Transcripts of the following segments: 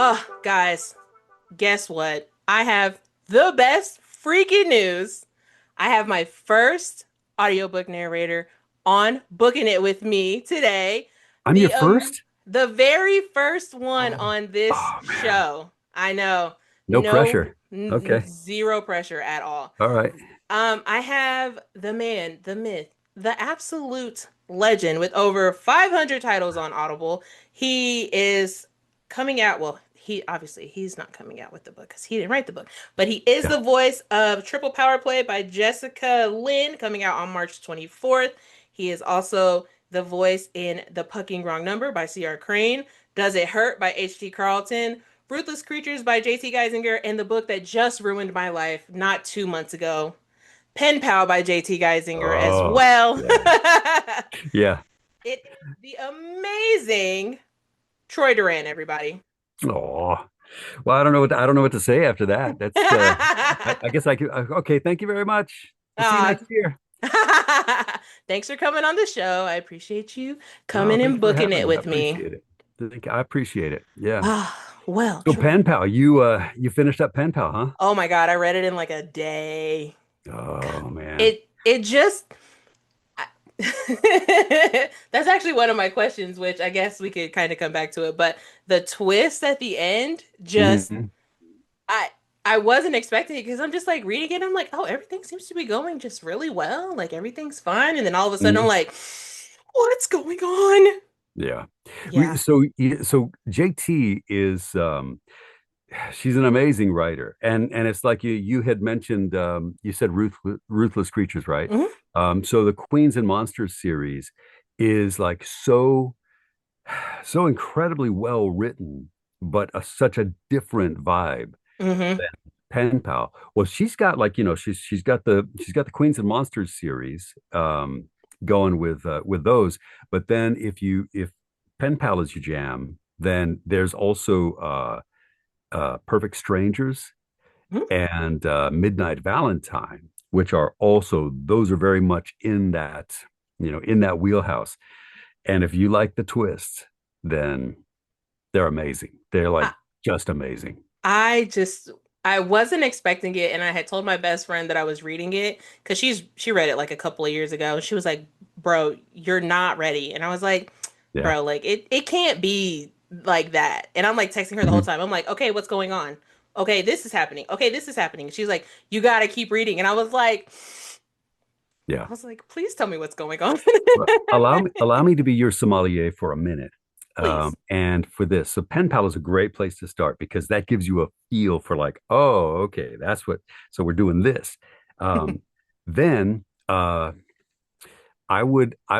Oh, guys, guess what? I have the best freaking news. I have my first audiobook narrator on booking it with me today. I'm your The first? the very first one Oh, on this oh man. show. I know. No pressure. Okay. Zero pressure at all. All right. I have the man, the myth, the absolute legend with over 500 titles on Audible. He is coming out. Well, he's not coming out with the book because he didn't write the book, but he is Yeah. the voice of Triple Power Play by Jessica Lynn, coming out on March 24th. He is also the voice in The Pucking Wrong Number by C.R. Crane, Does It Hurt by H.T. Carlton, Ruthless Creatures by J.T. Geisinger, and the book that just ruined my life not 2 months ago, Pen Pal by JT Geisinger as Oh, well. yeah. Yeah. It is the amazing Troy Duran, everybody. Oh. Well, I don't know what to say after that. That's I guess I could okay, thank you very much. We'll see you uh, next year. thanks for coming on the show. I appreciate you Oh, coming thank you and for booking having it me. I with me. appreciate it. I appreciate it. Yeah. Well, So Pen Pal, you finished up Pen Pal, huh? oh my God, I read it in like a day. Oh man. It just that's actually one of my questions, which I guess we could kind of come back to it. But the twist at the end just Mhm. I I wasn't expecting it because I'm just like reading it. I'm like, oh, everything seems to be going just really well. Like everything's fine. And then all of a sudden I'm Mhm. like, what's going on? Yeah. Yeah. So JT is she's an amazing writer, and it's like you had mentioned, you said Ruthless Creatures, right? Mhm. So the Queens and Monsters series is like so incredibly well written, but such a different vibe Hmm. than Pen Pal. Well, she's got like she's got the Queens and Monsters series going with those, but then if Pen Pal is your jam, then there's also Perfect Strangers and Midnight Valentine, which are also those are very much in that in that wheelhouse. And if you like the twists, then they're amazing. They're I, like just amazing. I just I wasn't expecting it, and I had told my best friend that I was reading it because she read it like a couple of years ago. And she was like, "Bro, you're not ready," and I was like, Yeah. "Bro, like it can't be like that." And I'm like texting her the whole Mhm. time. I'm like, "Okay, what's going on? Okay, this is happening. Okay, this is happening." She's like, "You gotta keep reading," and Yeah. I was like, "Please tell me what's going on." Well, allow me to be your sommelier for a minute. Please. And for this, so Pen Pal is a great place to start because that gives you a feel for like, oh, okay, that's what. So we're doing this. Then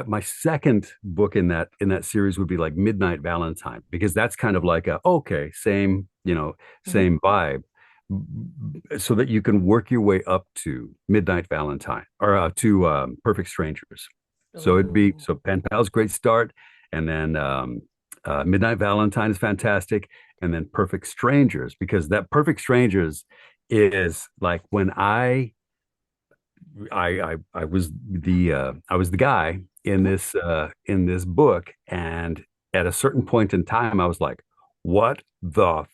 my second book in that series would be like Midnight Valentine because that's kind of like a okay, same Mhm. same vibe, so that you can work your way up to Midnight Valentine or to Perfect Strangers. So it'd be Ooh. so Pen Pal's great start, and then Midnight Valentine is fantastic, and then Perfect Strangers because that Perfect Strangers is like when I was the guy Mhm. in this book, and at a certain point in time, I was like, "What the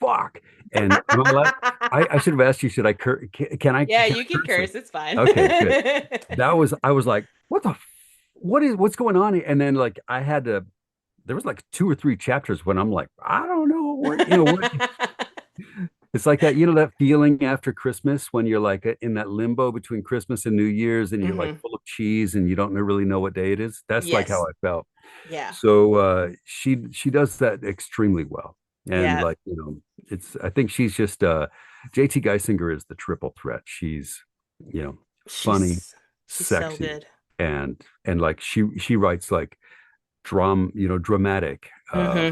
fuck?" And am I allowed? I should have asked you, should I Yeah, can you I can curse? curse. It's fine. Okay, good. That was I was like, what's going on here? And then like I had to. There was like two or three chapters when I'm like, I don't know what it's like that, that feeling after Christmas when you're like in that limbo between Christmas and New Year's and you're like Hmm. full of cheese and you don't really know what day it is. That's like how Yes. I felt. Yeah. So she does that extremely well. And Yeah. like, it's I think she's just JT Geisinger is the triple threat. She's, funny, She's so sexy, good. and like she writes like dramatic Hmm.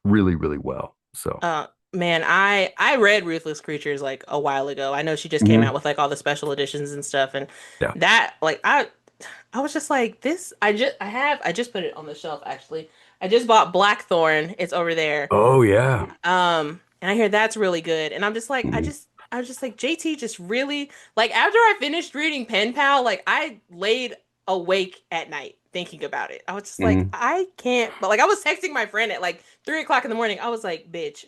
really, really well. So Man, I read Ruthless Creatures like a while ago. I know she just came mhm. out with like all the special editions and stuff, and Yeah. that like I was just like this. I just put it on the shelf actually. I just bought Blackthorn. It's over there. Oh yeah. And I hear that's really good. And I'm just like, Mhm. I was just like, JT just really like after I finished reading Pen Pal, like I laid awake at night thinking about it. I was just like, Mhm. I can't, but like I was texting my friend at like 3 o'clock in the morning. I was like, bitch,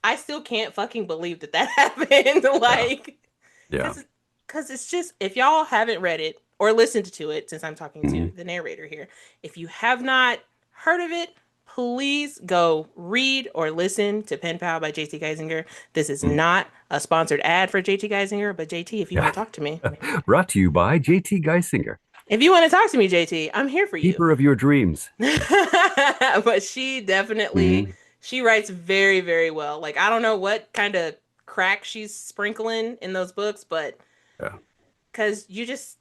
I still can't fucking believe that that happened. Yeah, Like, yeah. cause, cause it's just if y'all haven't read it or listened to it, since I'm talking to Mhm. the narrator here, if you have not heard of it, please go read or listen to Pen Pal by JT Geisinger. This is Mhm. not a sponsored ad for JT Geisinger, but JT, if you want Yeah. to talk to me, Brought to you by JT Geisinger, if you want to talk to me, JT, I'm here for you. keeper of your dreams. But she definitely Mhm. she writes very, very well. Like I don't know what kind of crack she's sprinkling in those books, but Yeah. because you're just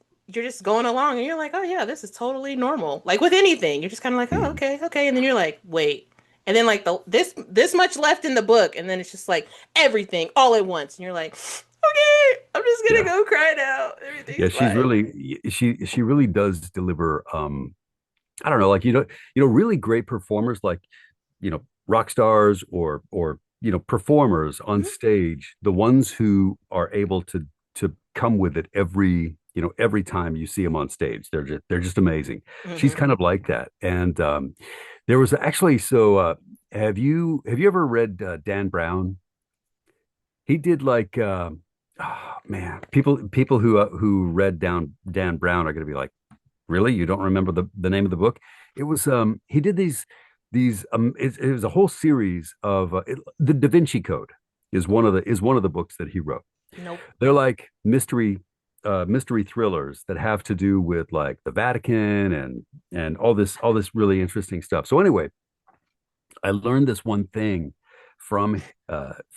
going along and you're like, oh yeah, this is totally normal. Like with anything, you're just kind of like, oh Mhm. okay, okay, and then you're like, wait, and then like this much left in the book, and then it's just like everything all at once, and you're like, okay, I'm just gonna Yeah. go cry now. Yeah, Everything's she's fine. really she really does deliver I don't know, like really great performers like, rock stars or performers on Hmm. stage, the ones who are able to come with it every time you see them on stage. They're just amazing. She's Hmm. kind of like that. And there was actually have you ever read Dan Brown? He did like oh man, people who read down Dan Brown are going to be like, really? You don't remember the name of the book? It was he did it was a whole series of the Da Vinci Code is one of the books that he wrote. Nope. They're like mystery thrillers that have to do with like the Vatican and all this really interesting stuff. So anyway, I learned this one thing from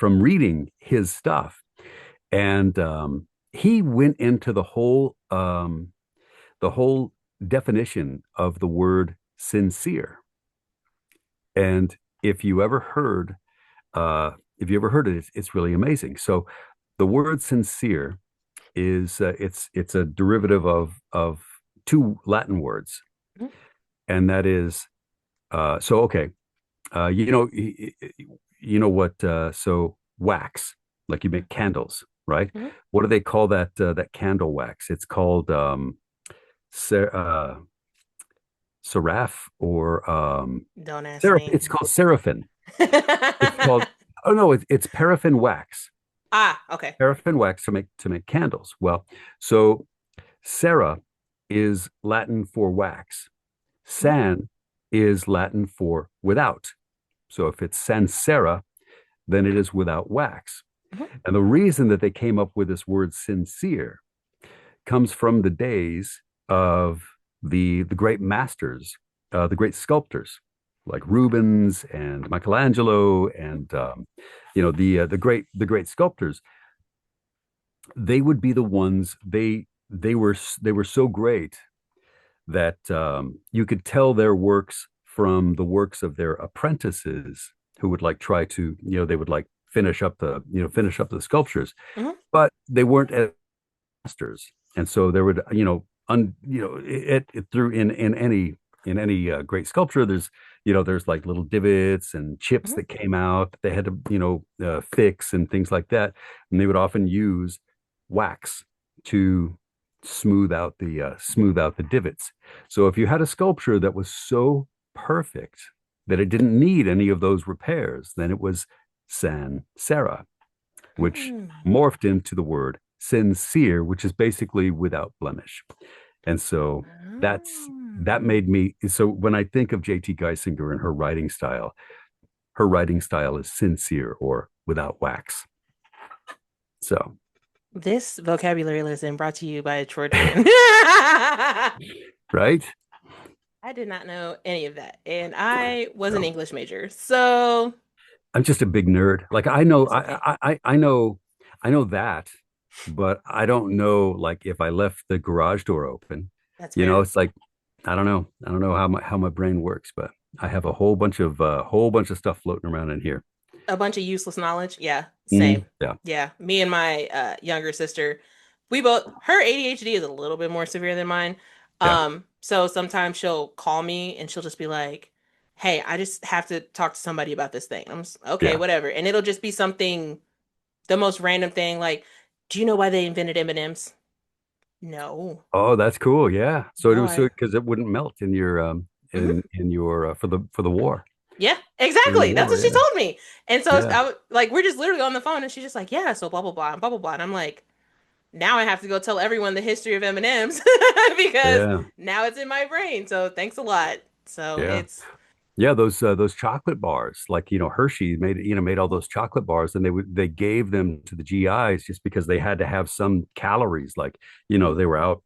reading his stuff, and he went into the whole definition of the word sincere. And if you ever heard, if you ever heard it, it's really amazing. So the word sincere is it's a derivative of two Latin words, Hmm. and that is so okay. You know what? So wax, like you make candles, right? Hmm. What do they call that candle wax? It's called ser- uh, seraph or Don't ask me. it's called seraphim. It's called oh no, it's paraffin wax. Ah, okay. Paraffin wax to make candles. Well, so Sera is Latin for wax. Hmm. San is Latin for without. So if it's sans Sera, then it is without wax. Hmm. And the reason that they came up with this word sincere comes from the days of the great masters, the great sculptors like Rubens and Michelangelo, and the great sculptors. They would be the ones they were so great that you could tell their works from the works of their apprentices who would like try to they would like finish up the sculptures, Hmm. but they weren't masters, and so there would it through in any great sculpture there's like little divots and chips Hmm. that came out that they had to fix and things like that, and they would often use wax to smooth out the divots. So if you had a sculpture that was so perfect that it didn't need any of those repairs, then it was sans serif, which Mm. morphed into the word sincere, which is basically without blemish. And so that Oh. made me so when I think of JT Geisinger and her writing style is sincere or without wax. So This vocabulary lesson brought to you by Troy Duran. I right. did not know any of that, and I was an So English major, so I'm just a big nerd. Like I know it's okay. I know that, but I don't know like if I left the garage door open, That's fair. it's like I don't know how my brain works, but I have a whole bunch of stuff floating around in here. A bunch of useless knowledge. Yeah, same. Yeah, Yeah, me and my younger sister, we both her ADHD is a little bit more severe than mine. yeah, So sometimes she'll call me and she'll just be like, "Hey, I just have to talk to somebody about this thing." Okay, yeah. whatever. And it'll just be something, the most random thing, like, "Do you know why they invented M&Ms?" No. Oh, that's cool. Yeah. So it No, was so I. because it wouldn't melt in your Mhm. for the war. Yeah, in the exactly. That's war. what she Yeah, told me. And so yeah, like we're just literally on the phone and she's just like, yeah, so blah blah blah and blah blah blah. And I'm like, now I have to go tell everyone the history of M&Ms because yeah, now it's in my brain. So thanks a lot. So yeah. it's Yeah, those chocolate bars, like Hershey made made all those chocolate bars, and they gave them to the GIs just because they had to have some calories. Like they were out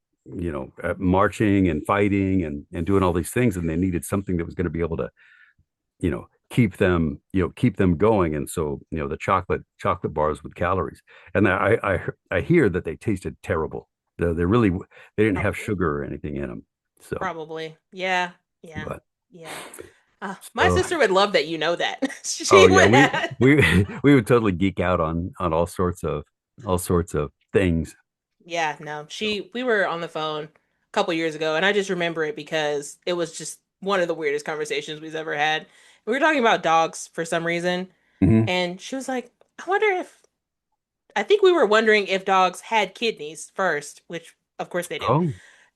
marching and fighting and doing all these things, and they needed something that was going to be able to keep them going. And so the chocolate bars with calories, and I hear that they tasted terrible. They really they didn't have probably. sugar or anything in them. So, Probably. Yeah. Yeah. but Yeah. My so sister would love that you know that. She Oh yeah, would we have. we we would totally geek out on all sorts of things. Yeah, no. So, We were on the phone a couple years ago and I just remember it because it was just one of the weirdest conversations we've ever had. We were talking about dogs for some reason mhm. and she was like, I think we were wondering if dogs had kidneys first, which of course they do. Oh,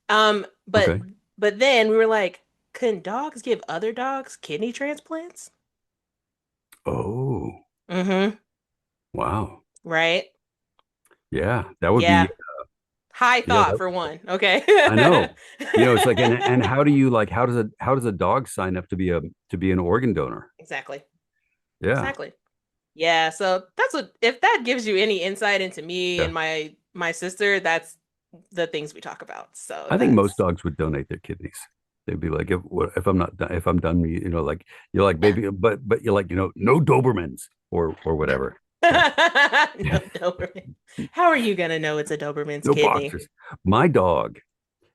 Um, but okay. but then we were like, couldn't dogs give other dogs kidney transplants? Oh, Mm-hmm. wow. Right? Yeah, that would Yeah. be High yeah. thought for one. Okay. I know. It's like and how do you like how does a dog sign up to be an organ donor? Exactly. Yeah, Exactly. Yeah, so that's what if that gives you any insight into me yeah. and my sister, that's the things we talk about. So I think most that's dogs would donate their kidneys. They'd be like, if I'm not done, if I'm done, like you're like, yeah. baby, but you're like, no Dobermans or whatever. Yeah. No Doberman. How are you gonna know it's a Doberman's No kidney? boxers. My dog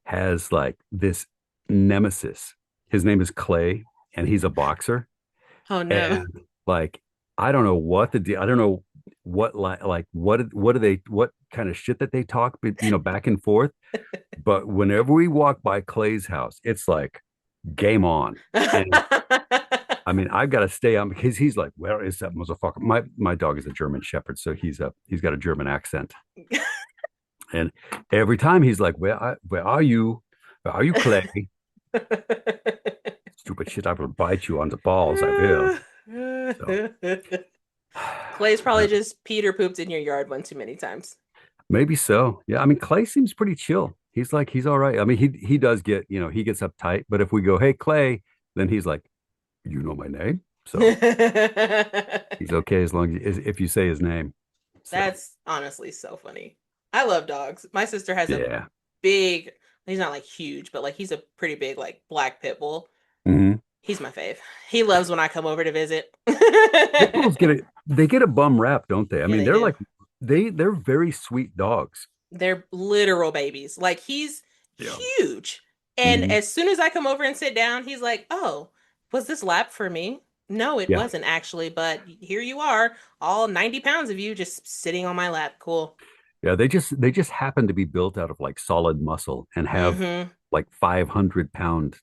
has like this nemesis. His name is Clay, and he's a boxer. Oh no. And like, I don't know what the deal. I don't know what do they what kind of shit that they talk, but back and forth. But whenever we walk by Clay's house, it's like game on. And I mean, I've got to stay on because he's like, where is that motherfucker? My dog is a German Shepherd, so he's got a German accent. And every time he's like, where are you? Where are you, Clay? Stupid shit, I will bite you on the balls. I will. So Clay's uh, probably just peed or pooped in your yard one too many times. maybe so. Yeah. I mean, Clay seems pretty chill. He's all right. I mean, he does get, he gets uptight, but if we go, hey, Clay, then he's like, you know my name. So he's okay as long as if you say his name. So That's honestly so funny. I love dogs. My sister has a yeah. big, he's not like huge, but like he's a pretty big like black pit bull. Hmm. He's my fave. He loves when I come over to visit. Pit bulls they get a bum rap, don't they? I Yeah, mean, they they're do. like they're very sweet dogs. They're literal babies. Like he's Yeah. huge. And Hmm. as soon as I come over and sit down, he's like, "Oh, was this lap for me?" No, it Yeah. wasn't actually, but here you are, all 90 pounds of you just sitting on my lap. Cool. Yeah, they just happen to be built out of like solid muscle and have Mm-hmm. like 500 pound,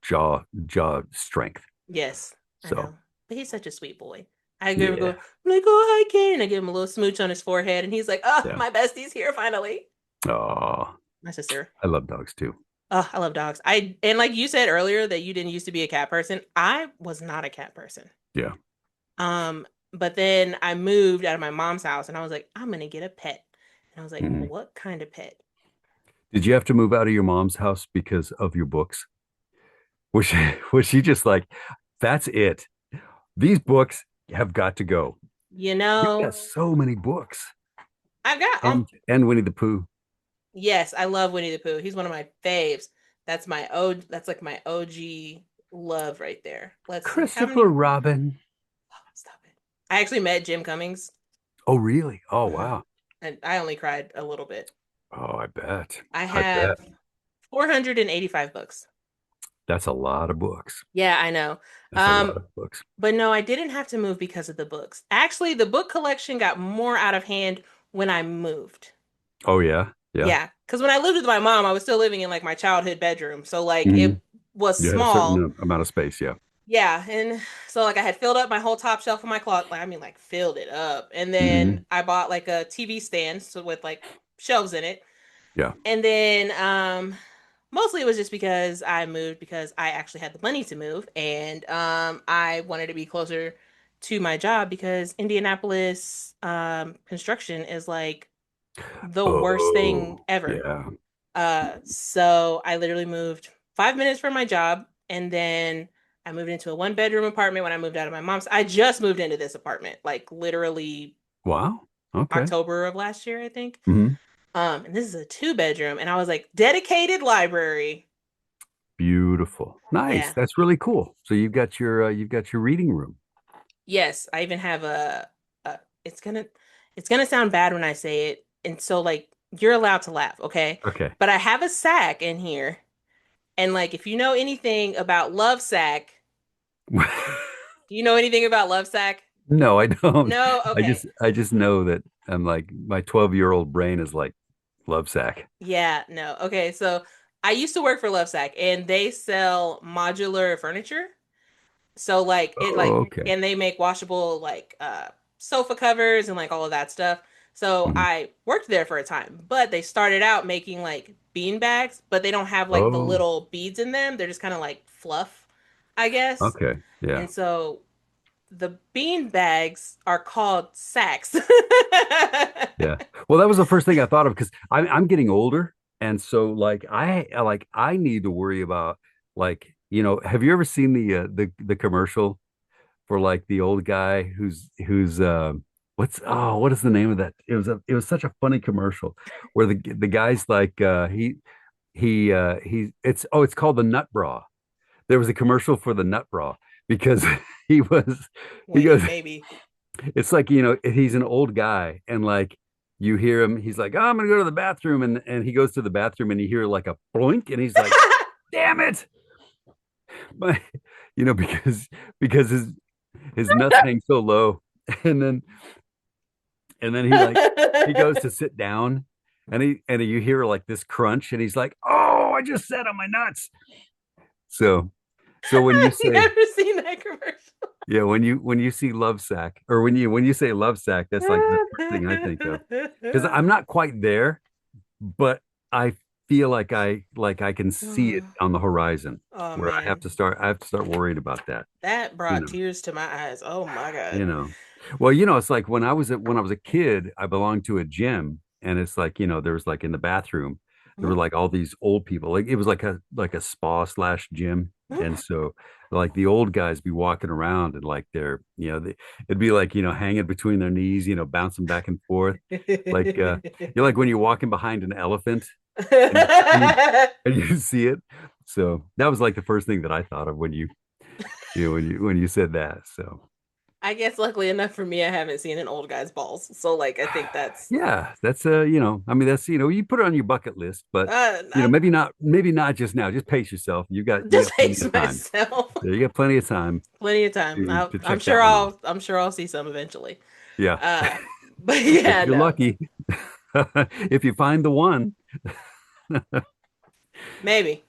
jaw strength. Yes, I So know. But he's such a sweet boy. I give him go, yeah, I'm like, oh, hi, Ken. I give him a little smooch on his forehead, and he's like, oh, yeah. my bestie's here finally. Oh, My sister. I love dogs too. Oh, I love dogs. And like you said earlier that you didn't used to be a cat person. I was not a cat person. Yeah. But then I moved out of my mom's house and I was like, I'm gonna get a pet. And I was like, Mhm. what kind of pet? Did you have to move out of your mom's house because of your books? Was she just like, that's it? These books have got to go. You You got know, so many books, I've got and Winnie the Pooh. yes, I love Winnie the Pooh. He's one of my faves. That's like my OG love right there. Let's see. How Christopher many Robin. stop it. I actually met Jim Cummings. Oh, really? Oh, Uh-huh. wow. And I only cried a little bit. Oh, I bet. I I bet. have 485 books. That's a lot of books. Yeah, I know. That's a lot Um, of books. but no, I didn't have to move because of the books. Actually, the book collection got more out of hand when I moved. Oh, yeah. Yeah. Yeah, because when I lived with my mom, I was still living in like my childhood bedroom. So like Hmm. it was You had a certain small. amount of space. Yeah. Yeah, and so like I had filled up my whole top shelf of my closet. Like I mean like filled it up. And then Hmm. I bought like a TV stand so with like shelves in it. Yeah. And then Mostly it was just because I moved because I actually had the money to move, and I wanted to be closer to my job because Indianapolis construction is like the worst thing Oh, ever. yeah. So I literally moved 5 minutes from my job, and then I moved into a one bedroom apartment when I moved out of my mom's. I just moved into this apartment, like literally Wow. Okay. October of last year, I think. Hmm. And this is a two bedroom, and I was like, dedicated library. Beautiful. Nice. Yeah. That's really cool. So you've got your reading room. Yes, I even have a it's gonna sound bad when I say it, and so like you're allowed to laugh, okay? Okay. But I have a sack in here, and like if you know anything about Love Sack, do you know anything about Love Sack? No, I don't. No? Okay. I just know that I'm like my 12-year-old brain is like love sack. Yeah, no. Okay, so I used to work for Love Sack, and they sell modular furniture. So like it Oh, like okay. and they make washable like sofa covers and like all of that stuff. So Mhm. I worked there for a time, but they started out making like bean bags, but they don't have like the Oh, little beads in them. They're just kind of like fluff, I guess. okay. Yeah. And so the bean bags are called sacks. Yeah. Well, that was the first thing I thought of because I'm getting older, and so like I need to worry about like have you ever seen the commercial for like the old guy who's what is the name of that? It was such a funny commercial where the guy's like he it's called the nut bra. There was a commercial for the nut bra because he was he Wait, goes maybe. it's like he's an old guy and like you hear him he's like, oh, I'm gonna go to the bathroom, and he goes to the bathroom and you hear like a blink and he's like, damn it. But because his nuts hang so low. And then he goes to sit down and you hear like this crunch and he's like, oh, I just sat on my nuts. So when you I've say never seen that commercial. yeah, when you see love sack or when you say love sack, that's like the first thing I think of. Because I'm not quite there, but I feel like I can see it on the horizon Oh where man, I have to start worrying about that. that You brought know. tears to my eyes. Oh my God. you know well, it's like when I was a kid, I belonged to a gym, and it's like, there was like in the bathroom there Mhm, were like all these old people, like it was like a spa slash gym. And mhm. so like the old guys be walking around and like it'd be like hanging between their knees, bouncing back and forth, like you're like when you're walking behind an elephant and you see it. So that was like the first thing that I thought of when when you said that. So I guess luckily enough for me, I haven't seen an old guy's balls. So like I think that's yeah, that's I mean, that's you put it on your bucket list, but I'm maybe not just now. Just pace yourself. You just got plenty hates of time. myself. Yeah, you got plenty of time Plenty of time. to check that one off. I'm sure I'll see some eventually. Yeah, Uh but if yeah, you're no. lucky, if you find the one, Maybe.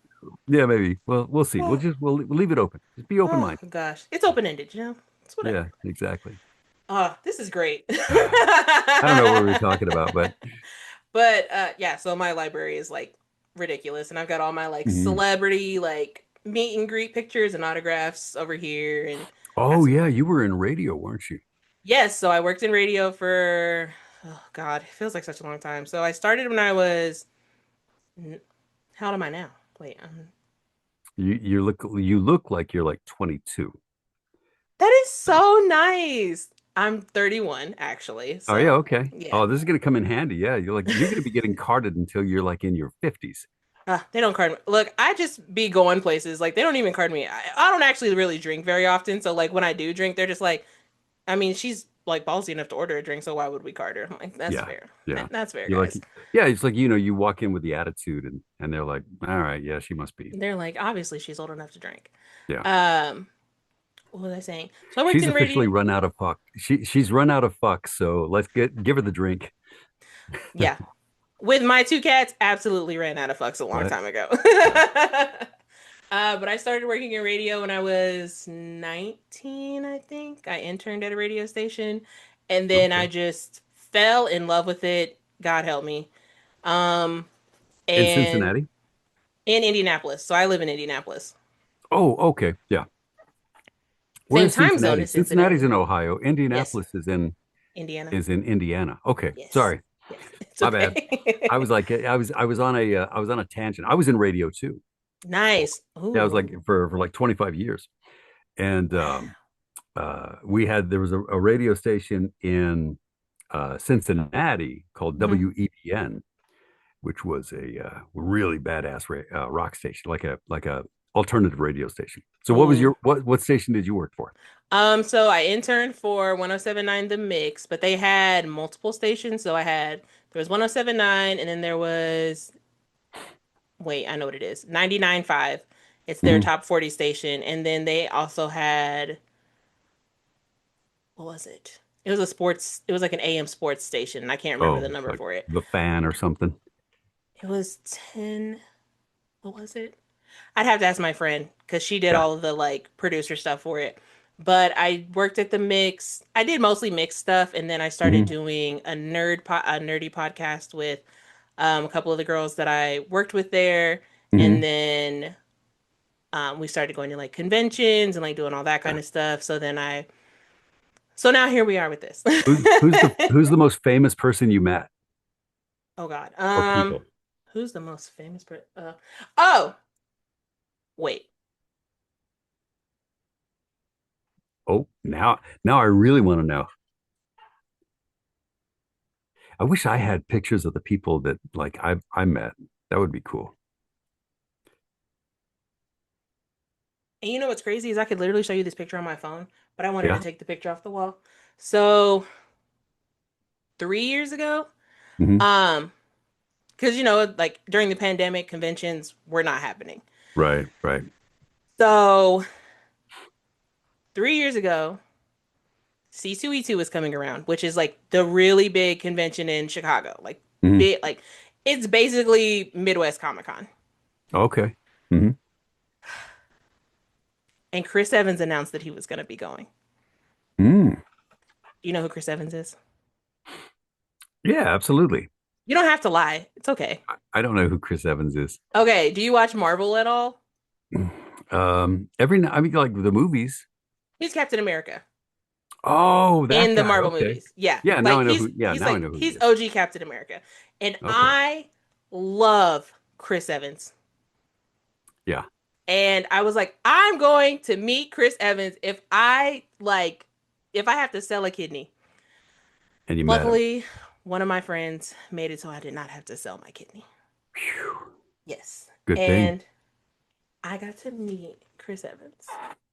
yeah, maybe. Well, we'll see. We'll leave it open. Just be open Oh minded. gosh. It's open-ended, you know? It's whatever. Yeah, exactly. This is great. I don't know what we were talking about, but But yeah, so my library is like ridiculous, and I've got all my like mhm. celebrity like meet and greet pictures and autographs over here, and got Oh some. yeah, you were in radio, weren't you? Yes, so I worked in radio for oh God, it feels like such a long time. So I started when I was how old am I now? Wait, You look like you're like 22. that is so nice. I'm 31 actually, Oh yeah, so okay. yeah. Oh, this is gonna come in handy. Yeah, you're gonna be getting carded until you're like in your 50s. They don't card me. Look, I just be going places. Like they don't even card me. I don't actually really drink very often. So like when I do drink, they're just like, I mean, she's like ballsy enough to order a drink, so why would we card her? I'm like, that's Yeah, fair. yeah. That's fair, You're like, guys. yeah, it's like you walk in with the attitude, and they're like, all right, yeah, she must be. They're like, obviously she's old enough to drink. Yeah, Um, what was I saying? So I worked she's in officially radio. run out of fuck. She's run out of fuck. So let's give her the drink. Yeah. With my two cats, absolutely ran out of fucks a long What? time ago. Yeah. But I started working in radio when I was 19, I think. I interned at a radio station, and then I Okay. just fell in love with it. God help me. Um, In and Cincinnati. in Indianapolis. So I live in Indianapolis. Oh, okay. Yeah. Same Where's time zone Cincinnati? as Cincinnati's Cincinnati. in Ohio. Yes, Indianapolis Indiana. is in Indiana. Okay. Yes, Sorry. yes, it's My bad. I was okay. like I was on a tangent. I was in radio too. For, Nice. yeah, I was Ooh, like for like 25 years. And wow. we had there was a radio station in Cincinnati called Mhm. WEBN, which was a really badass rock station, like a alternative radio station. So Ooh. what station did you work for? So I interned for 1079 The Mix, but they had multiple stations. So there was 1079 and then there was, wait, I know what it is. 99.5. It's their Mhm. top 40 station. And then they also had, what was it? It was like an AM sports station. And I can't remember the Oh, number like for it. the fan or something. It was 10, what was it? I'd have to ask my friend because she did Yeah. all of the like producer stuff for it. But I worked at the mix. I did mostly mix stuff, and then I started Hmm. doing a nerdy podcast with a couple of the girls that I worked with there, and Hmm. then we started going to like conventions and like doing all that kind Yeah. of stuff. So now here we are with this. Who's the most famous person you met Oh God. or people? Who's the most famous person? Oh, wait. Oh, now I really want to know. I wish I had pictures of the people that like I met. That would be cool. And you know what's crazy is I could literally show you this picture on my phone, but I wanted to Yeah. take the picture off the wall. So 3 years ago, Hmm. um, because you know, like during the pandemic, conventions were not happening. Right. Right. So 3 years ago, C2E2 is coming around, which is like the really big convention in Chicago. Like Hmm. big, like it's basically Midwest Comic Con. Okay. Hmm. And Chris Evans announced that he was going to be going. Mm. You know who Chris Evans is? Yeah, absolutely. You don't have to lie. It's okay. I don't know who Chris Evans is. Okay, do you watch Marvel at all? I mean, like the movies. He's Captain America. Oh, that In the guy. Marvel Okay. movies. Yeah, Yeah, now like I know who. Yeah, he's now I like know who he he's is. OG Captain America, and Okay. I love Chris Evans. Yeah, And I was like, I'm going to meet Chris Evans if I have to sell a kidney. and you met him. Luckily, one of my friends made it so I did not have to sell my kidney. Phew. Yes, Good thing. and I got to meet Chris Evans.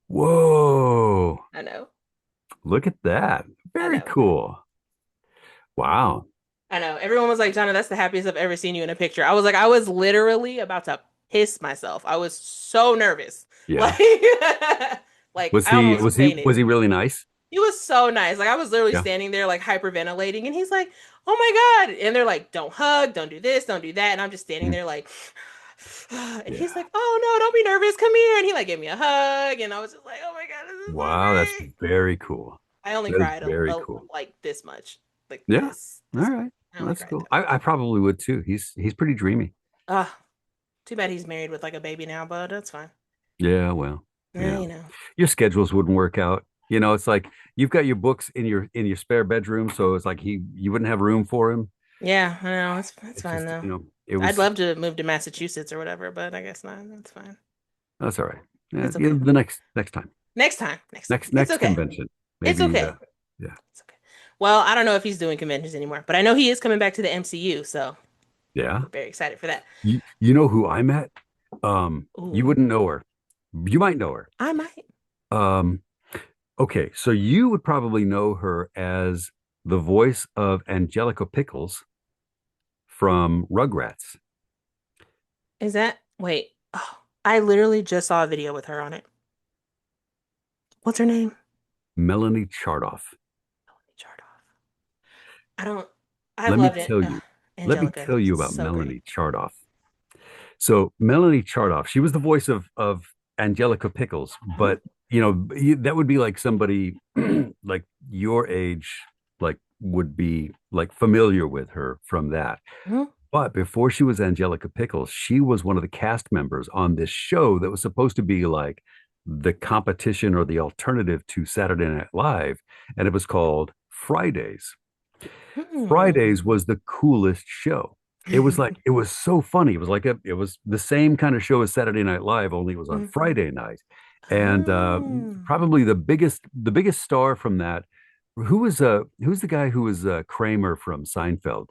Whoa! I know, Look at that. I Very know. cool. Wow. I know. Everyone was like, Jonna, that's the happiest I've ever seen you in a picture. I was like, I was literally about to piss myself. I was so nervous. Like, Yeah. like I almost fainted. Was he really nice? He was so nice. Like I was literally Yeah. standing there like hyperventilating and he's like, "Oh my God." And they're like, "Don't hug, don't do this, don't do that." And I'm just standing Mhm. there like and he's Yeah. like, "Oh no, don't be nervous. Come here." And he like gave me a hug and I was just like, "Oh my God, this is so Wow, that's great." very cool. I only That is cried very cool. like this much. Like Yeah. All this much. right. I Well, only that's cried cool. that much. I probably would too. He's pretty dreamy. Ah, too bad he's married with like a baby now, but that's fine. Yeah, well, Yeah, yeah. you know. Your schedules wouldn't work out. You know, it's like you've got your books in your spare bedroom, so it's like you wouldn't have room for him. Yeah, I know. It's It's fine just, though. you know, it I'd was love to move to Massachusetts or whatever, but I guess not. That's fine. that's all right. Yeah, It's yeah, okay. the next time. Next time. Next time. It's Next okay. convention. It's Maybe okay. yeah. It's okay. Well, I don't know if he's doing conventions anymore, but I know he is coming back to the MCU, so Yeah. I'm very excited for that. You know who I met? You Ooh, wouldn't know her. You might know her. I might. Um, okay, so you would probably know her as the voice of Angelica Pickles from Rugrats. Is that wait? Oh, I literally just saw a video with her on it. What's her name? Melanie Chardoff. Chart off. I don't. I've Let me loved it. tell you. Let me Angelica, tell you about so great. Melanie Chardoff. So Melanie Chardoff, she was the voice of Angelica Pickles, Mhm. but you know that would be like somebody like your age, like would be like familiar with her from that. Mhm. But before she was Angelica Pickles, she was one of the cast members on this show that was supposed to be like the competition or the alternative to Saturday Night Live. And it was called Fridays. Hmm. Fridays was the coolest show. It was like, it was so funny. It was like it was the same kind of show as Saturday Night Live, only it was on Friday night. And Oh. probably the biggest star from that, who's the guy who was Kramer from Seinfeld?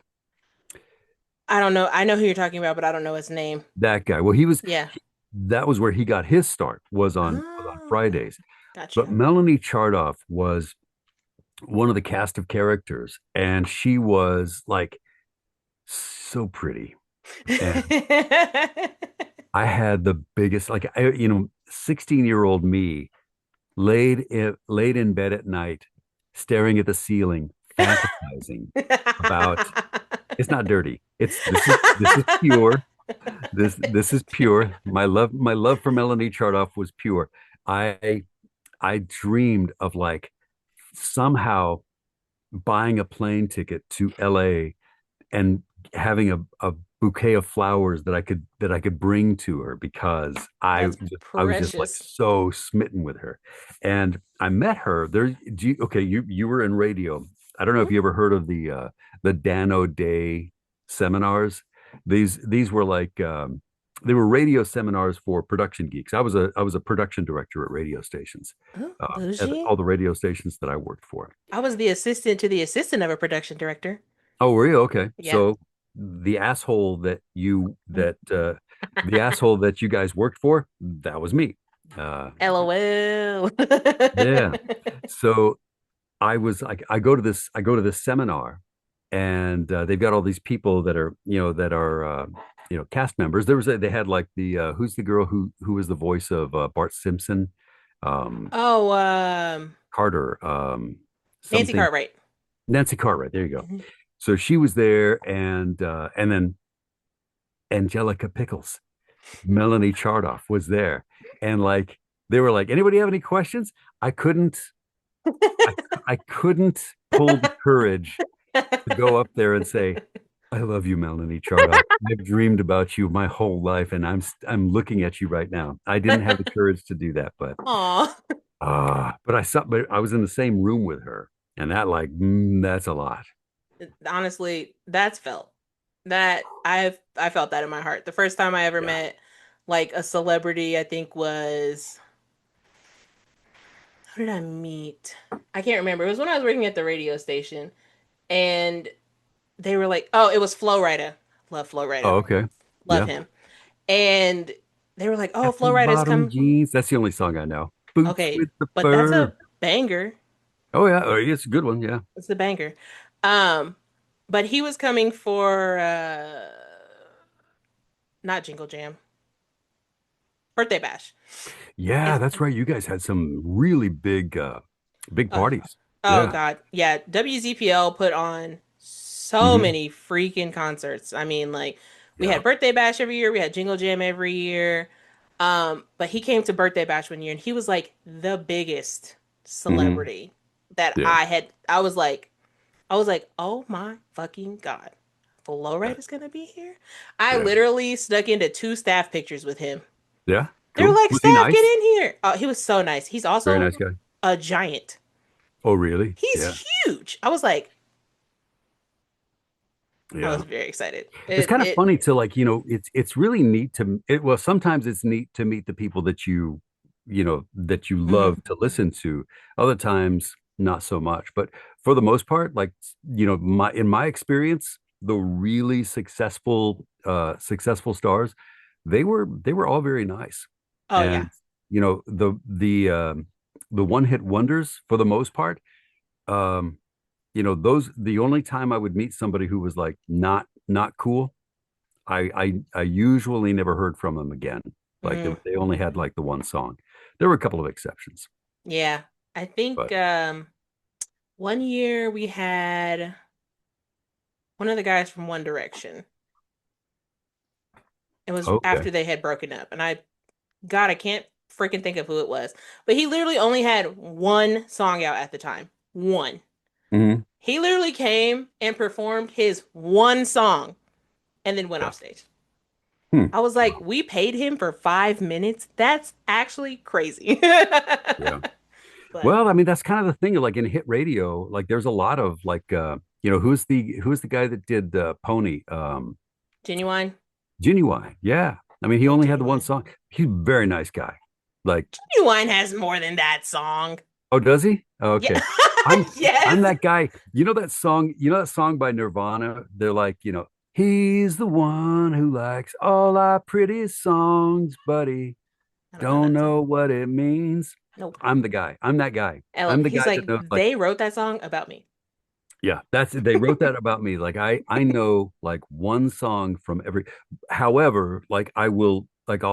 I don't know. I know who you're talking about, but I don't know his name. That guy. Well, Yeah. that was where he got his start, was on Oh, Fridays. But gotcha. Melanie Chardoff was one of the cast of characters, and she was like so pretty. And I had the biggest, like, 16-year-old me laid in bed at night, staring at the ceiling, fantasizing about. It's not dirty. This is pure. This is pure. My love for Melanie Chardoff was pure. I I dreamed of like somehow buying a plane ticket to LA and having a bouquet of flowers that I could bring to her because That's I was just like precious. so smitten with her. And I met her there. Okay, you were in radio. I don't know if Mhm. you ever heard of the Dan O'Day seminars. These were like they were radio seminars for production geeks. I was a production director at radio stations, Oh, at bougie. all the radio stations that I worked for. I was the assistant to the assistant of a production director. Oh, were you? Okay. Yeah. So the asshole that you guys worked for, that was me. Uh, LOL. yeah. So I go to this seminar, and they've got all these people that are cast members. They had like who's the girl who was the voice of Bart Simpson, um, Oh, Carter, Nancy something Cartwright. Nancy Cartwright. There you go. Mhm. So she was there, and then Angelica Pickles, Melanie Chardoff was there. And like they were like, anybody have any questions? I couldn't I I couldn't pull the courage to go up there and say, I love you, Melanie Chardoff. I've dreamed about you my whole life, and I'm looking at you right now. I didn't have the courage to do that, Aw. but I was in the same room with her, and that's a lot. Honestly, that's felt. I felt that in my heart. The first time I ever Yeah. met like a celebrity, I think was who did I meet? I can't remember. It was when I was working at the radio station and they were like, "Oh, it was Flo Rida. Love Flo Oh, Rida. okay. Love Yeah. him." And they were like, "Oh, Flo Apple Rida's bottom come." jeans. That's the only song I know. Boots Okay, with the but that's fur. a banger. Oh yeah, oh, it's a good one. Yeah, It's a banger. Um, but he was coming for not Jingle Jam, Birthday Bash. yeah, Is that's right. You guys had some really big uh, parties. oh Yeah. God, yeah. WZPL put on so Hmm. many freaking concerts. I mean, like we Yeah. had Birthday Bash every year, we had Jingle Jam every year. But he came to Birthday Bash one year and he was like the biggest Hmm. celebrity that Yeah. I was like, oh my fucking God. Flo Yeah. Rida is gonna be here. I Yeah. literally snuck into two staff pictures with him. Yeah. They were Cool. like, Was he staff, get nice? in here. Oh, he was so nice. He's Very also nice guy. a giant. Oh, really? Yeah. He's huge. I was Yeah. very excited. It's It kind of it funny to it's really neat well, sometimes it's neat to meet the people that you mhm. love to listen to. Other times not so much. But for the most part, like in my experience, the really successful stars, they were all very nice. Oh yeah. And the one hit wonders for the most part, um, those the only time I would meet somebody who was like not cool, I usually never heard from them again. Like Mm, they only had like the one song. There were a couple of exceptions, yeah. I think but one year we had one of the guys from One Direction. It was okay. after they had broken up, and God, I can't freaking think of who it was. But he literally only had one song out at the time. One. Hmm. He literally came and performed his one song and then went Yeah. off stage. Hmm. I was like, Wow. we paid him for 5 minutes. That's actually crazy. Yeah. But Well, I mean, that's kind of the thing. Like in hit radio, like there's a lot of like, who's the guy that did Pony? Genuine, Genuine. Yeah. I mean, he love only had the one Genuine. song. He's a very nice guy. Like, Genuine has more than that song. oh, does he? Oh, Yeah. okay. I'm I'm Yes. that guy. You know that song by Nirvana? They're like, he's the one who likes all our pretty songs, buddy. I don't know Don't that song. know what it means. Nope. I'm the guy. I'm that guy. I'm the He's guy that like, knows like, they wrote that song about me. yeah, they wrote that about me. Like I know like one song from every, however, like I will like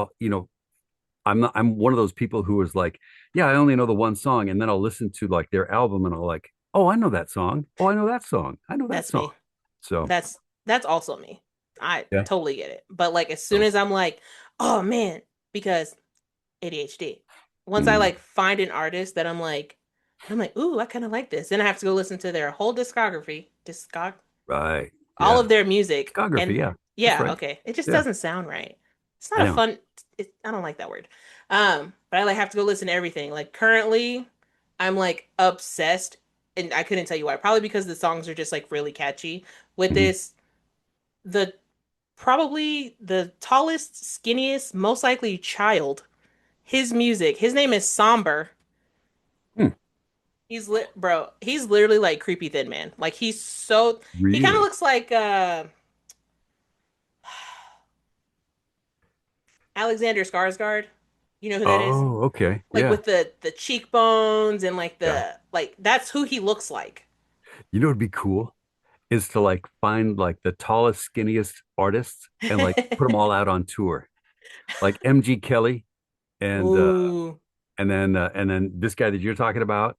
I'm one of those people who is like, yeah, I only know the one song, and then I'll listen to like their album and I'll like, oh, I know that song. Oh, I know that song. I know that That's song. me. So That's also me. I yeah. totally get it. But like as soon So as I'm like, oh man, because ADHD. Once I mm, like find an artist that I'm like, ooh, I kind of like this. Then I have to go listen to their whole right. all Yeah. of their music. Discography, And yeah. That's yeah, right. okay. It just Yeah. doesn't sound right. It's I not a know. fun, I don't like that word. But I like have to go listen to everything. Like currently, I'm like obsessed, and I couldn't tell you why. Probably because the songs are just like really catchy. With Mhm. this, the probably the tallest, skinniest, most likely child. His music. His name is Somber. Hmm. He's literally like creepy thin man. Like he kind of Really? looks like Alexander Skarsgård. You know who that is? Oh, okay. Like Yeah. with the cheekbones and like Yeah. the like that's who he looks like. You know what'd be cool is to like find like the tallest, skinniest artists and like put them all out on tour. Like MG Kelly and Ooh, and then this guy that you're talking about.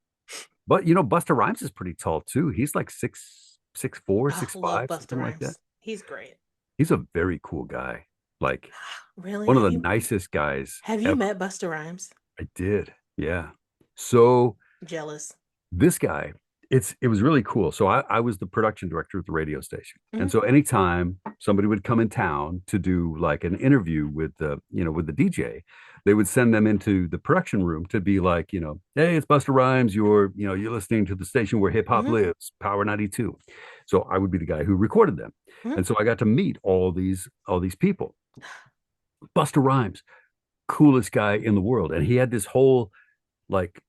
But Busta Rhymes is pretty tall too. He's like 6'4", I six love five, Busta something like that. Rhymes. He's great. He's a very cool guy. Like Really? one of the nicest guys Have you ever. met Busta Rhymes? I did. Yeah. So Jealous. this guy, it was really cool. So I was the production director of the radio station. And Hmm. so anytime somebody would come in town to do like an interview with the DJ, they would send them into the production room to be like, hey, it's Buster Rhymes. You're listening to the station where hip hop Hmm. lives, Power 92. So I would be the guy who recorded them. Hmm. And so I got to meet all these people. Buster Rhymes, coolest guy in the world. And he had this whole like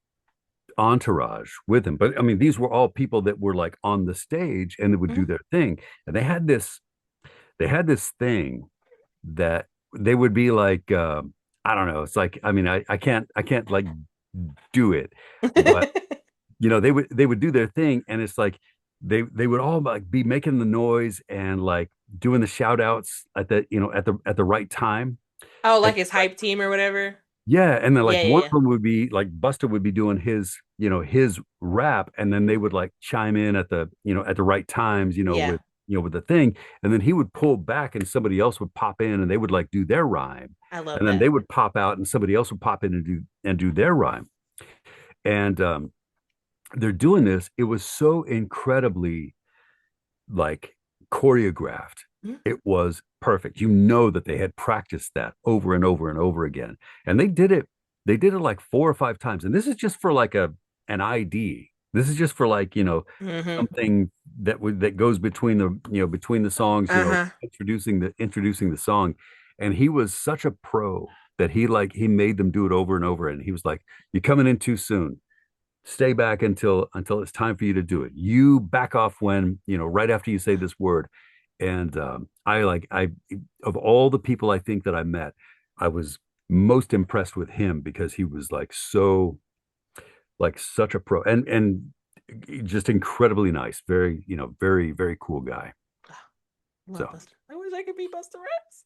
entourage with him. But I mean, these were all people that were like on the stage and they would do Hmm. their thing. And they had this thing that they would be like, I don't know. It's like, I mean, I can't like do it, but they would do their thing, and it's like they would all like be making the noise and like doing the shout outs at the right time. Oh, And like his hype team or whatever. yeah, and then Yeah, like yeah, one yeah. of them would be like Buster would be doing his rap, and then they would like chime in at the right times, Yeah, with the thing, and then he would pull back, and somebody else would pop in, and they would like do their rhyme, I love and then they that. would pop out, and somebody else would pop in and do their rhyme, and they're doing this. It was so incredibly like choreographed. Mhm. It was perfect. You know that they had practiced that over and over and over again. And they did it like 4 or 5 times. And this is just for like an ID. This is just for like, Mhm. something that goes between the songs, Uh-huh. introducing the song. And he was such a pro that he made them do it over and over. And he was like, "You're coming in too soon. Stay back until it's time for you to do it. You back off when, right after you say this word." And I of all the people I think that I met, I was most impressed with him because he was like so like such a pro and just incredibly nice, very, very, very cool guy. Ah, love So Buster. I wish I could be Buster Rhymes.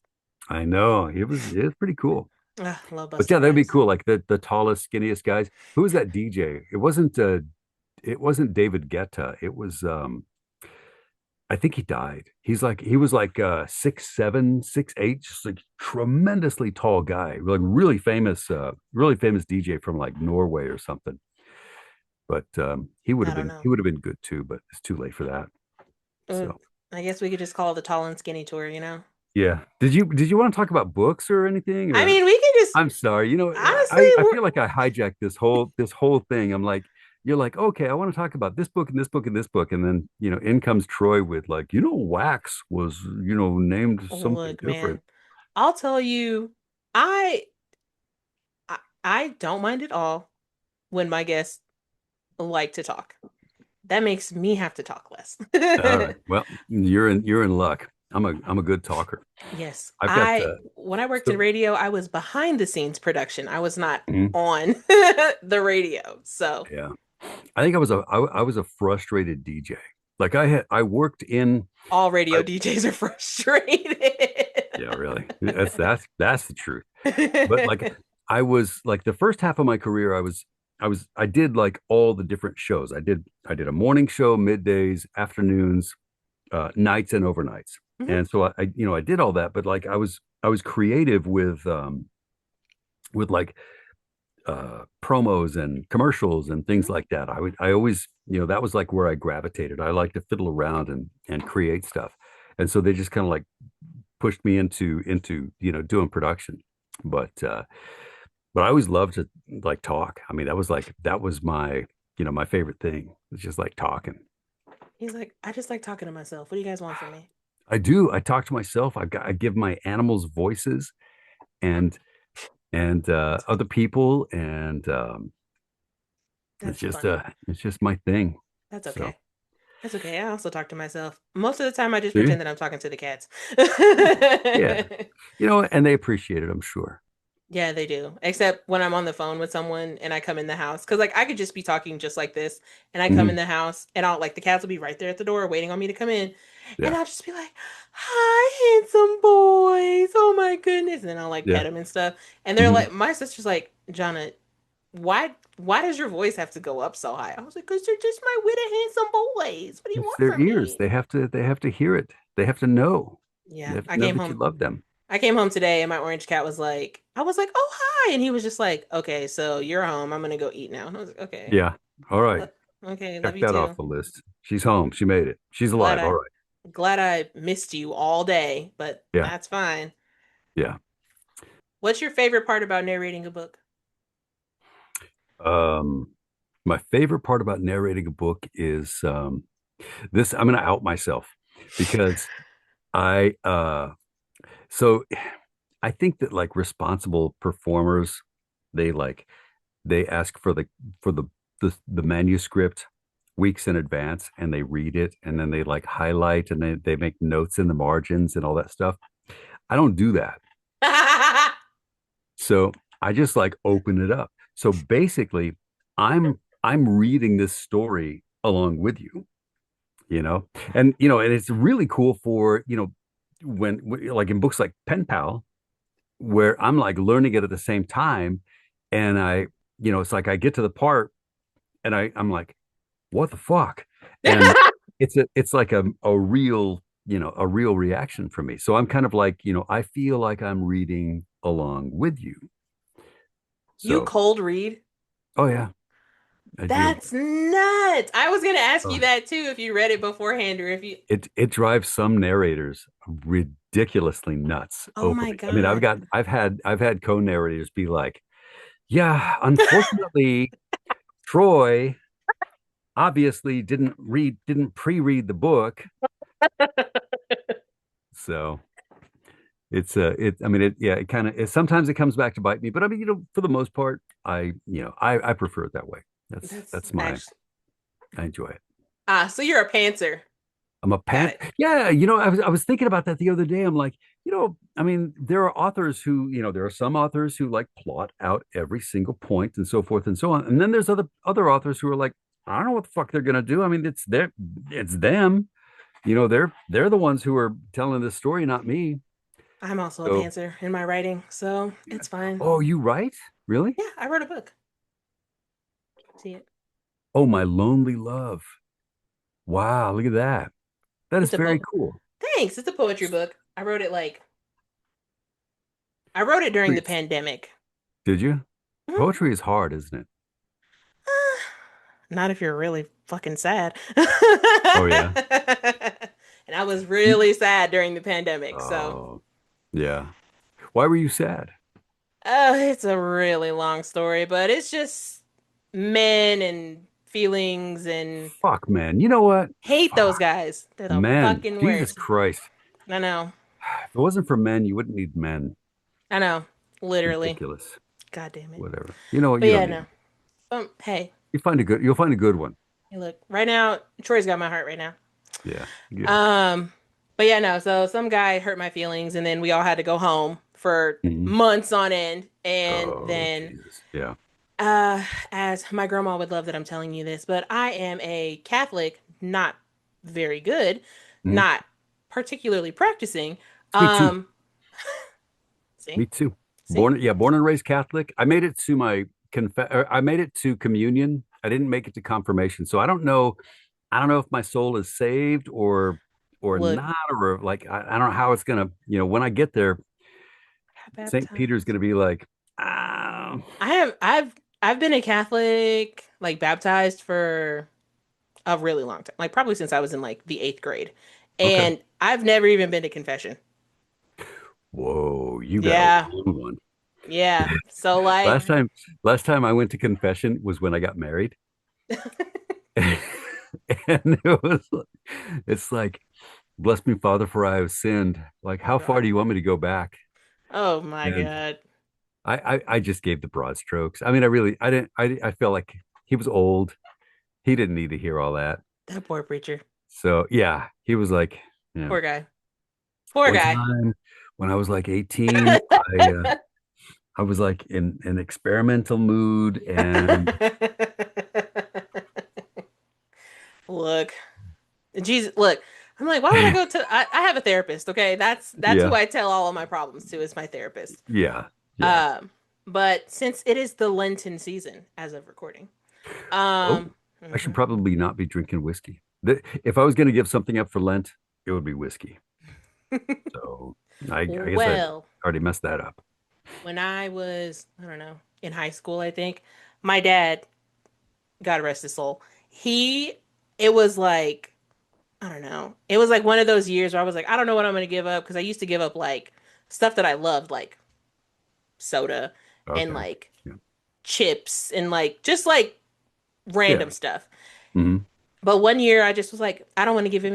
I know it was pretty cool. Ah, love But Buster yeah, that'd be Rhymes. cool. Like the tallest, skinniest guys. Who was that DJ? It wasn't David Guetta. It was I think he died. He was like 6'7", 6'8", just like tremendously tall guy, like really famous DJ from like Norway or something. But he would I have don't been know. he would have been good too, but it's too late for that. Uh, So I guess we could just call it the tall and skinny tour, you know? Yeah. Did you want to talk about books or anything? I Or mean, we can just I'm sorry. honestly, I feel like I hijacked this whole thing. I'm like, you're like, okay, I want to talk about this book and this book and this book. And then, in comes Troy with like, Wax was, named something look, different. man, I'll tell you, I, I don't mind at all when my guests like to talk. That makes me have to talk less. All right. Well, you're in luck. I'm a good talker. Yes, I've got I when I worked in so radio, I was behind the scenes production. I was not mhm, on the radio. So yeah. I think I was a frustrated DJ. Like I worked in all I, radio DJs are frustrated. yeah, really. That's the truth. But like I was like the first half of my career, I did like all the different shows. I did a morning show, middays, afternoons, nights, and overnights. Mhm, And so I did all that, but like I was creative with like promos and commercials and things mhm. like that. I always, that was like where I gravitated. I like to fiddle around and create stuff. And so they just kind of like pushed me into doing production. But I always loved to like talk. I mean, that was my favorite thing. It's just like talking. He's like, I just like talking to myself. What do you guys want from me? I do. I talk to myself. I give my animals voices and That's other funny. people, and it's That's just funny. it's just my thing. That's So okay. That's okay. I also talk to myself. Most of the time, I just see, pretend that I'm talking to the cats. yeah, and they appreciate it, I'm sure. Yeah, they do. Except when I'm on the phone with someone and I come in the house. Cause like I could just be talking just like this and I come in Hmm. the house and I'll like the cats will be right there at the door waiting on me to come in. And Yeah, I'll just be like, hi, handsome boys. Oh my goodness. And then I'll like pet yeah. them and stuff. And they're Hmm. like, my sister's like, Jonna, why does your voice have to go up so high? I was like, because they're just my witty handsome boys. What do you It's want their from ears. me? They have to hear it. They have to know. They Yeah, have to know that you love them. I came home today and my orange cat was like, I was like, oh, hi. And he was just like, okay, so you're home. I'm going to go eat now. And I was like, okay. Yeah. All right. Lo- Okay, love Check you that off too. the list. She's home. She made it. She's Glad alive. All I right. glad I missed you all day, but Yeah. that's fine. Yeah. What's your favorite part about narrating a book? Um, my favorite part about narrating a book is this. I'm going to out myself because I so I think that like responsible performers, they like they ask for the manuscript weeks in advance, and they read it, and then they like highlight, and they make notes in the margins and all that stuff. I don't do that. So I just like open it up. So basically, I'm reading this story along with you, and it's really cool for when like in books like Pen Pal, where I'm like learning it at the same time, and it's like I get to the part, and I'm like, what the fuck? And it's like a real reaction for me. So I'm kind of like, I feel like I'm reading along with you. You So, cold read? oh yeah, I do. That's nuts. I was gonna ask you Oh, that too if you read it beforehand or if you. it drives some narrators ridiculously nuts Oh over my me. I mean, God. I've had co-narrators be like, yeah, unfortunately, Troy obviously didn't pre-read the book. So I mean, yeah, it kind of, sometimes it comes back to bite me, but I mean, for the most part, I prefer it that way. That's, That's that's my, actually I enjoy it. so you're a pantser. I'm a Got pan. it. Yeah. I was thinking about that the other day. I'm like, I mean, there are authors who, there are some authors who like plot out every single point and so forth and so on. And then there's other authors who are like, I don't know what the fuck they're going to do. I mean, it's them, they're the ones who are telling this story, not me. I'm also a So, pantser in my writing, so it's fine. oh, you write? Really? Yeah, I wrote a book. See it? Oh, my lonely love. Wow, look at that. That is It's a very po cool. Thanks. It's a poetry book. I wrote it during Poetry the pandemic. Did you? Mhm. Poetry is hard, isn't it? Not if you're really fucking sad. Oh yeah. And I was really sad during the pandemic. So, Oh, yeah. Why were you sad? it's a really long story, but it's just men and feelings and Fuck, man. You know what? hate those Fuck, guys. They're the men. fucking Jesus worst. Christ. I know. If it wasn't for men, you wouldn't need men. I know. Literally. Ridiculous. God damn it. Whatever. You know what? But You yeah, don't need no. them. Hey, You'll find a good one. hey, look. Right now, Troy's got my heart right now. Yeah. Good. Um, but yeah, no. So some guy hurt my feelings, and then we all had to go home for Mhm. months on end. And Oh, then, Jesus. Yeah. uh, as my grandma would love that I'm telling you this, but I am a Catholic, not very good, Mhm. not particularly practicing. Me too. Um, see, Me too. see, Born and raised Catholic. I made it to communion. I didn't make it to confirmation. So I don't know if my soul is saved or look, not, or like I don't know how it's gonna, when I get there, got St. Peter's baptized. gonna be like, ah, I've been a Catholic, like baptized for a really long time, like probably since I was in like the eighth grade, okay. and I've never even been to confession. Whoa, you got a Yeah, long one. yeah. So like, Last time, last time I went to confession was when I got married. And it's like, bless me, Father, for I have sinned. Like, oh how far God, do you want me to go back? oh my And God, I just gave the broad strokes. I mean, I didn't, I felt like he was old. He didn't need to hear all that. that poor preacher, So yeah, he was like, poor guy, poor one guy. time when I was like 18, I was like in an experimental mood and Look, Jesus, look. I'm like, why would I go to? I have a therapist. Okay, that's who yeah, I tell all of my problems to is my therapist. yeah, yeah. Um, but since it is the Lenten season as of recording, Oh, I should mhm. probably not be drinking whiskey. If I was going to give something up for Lent, it would be whiskey. So I guess I Well, already messed that up. when I was, I don't know, in high school, I think, my dad, God rest his soul, he, it was like, I don't know, it was like one of those years where I was like, I don't know what I'm going to give up because I used to give up like stuff that I loved, like soda and Okay. like Yeah. chips and like just like Yeah. random stuff. Hmm. But one year I just was like, I don't want to give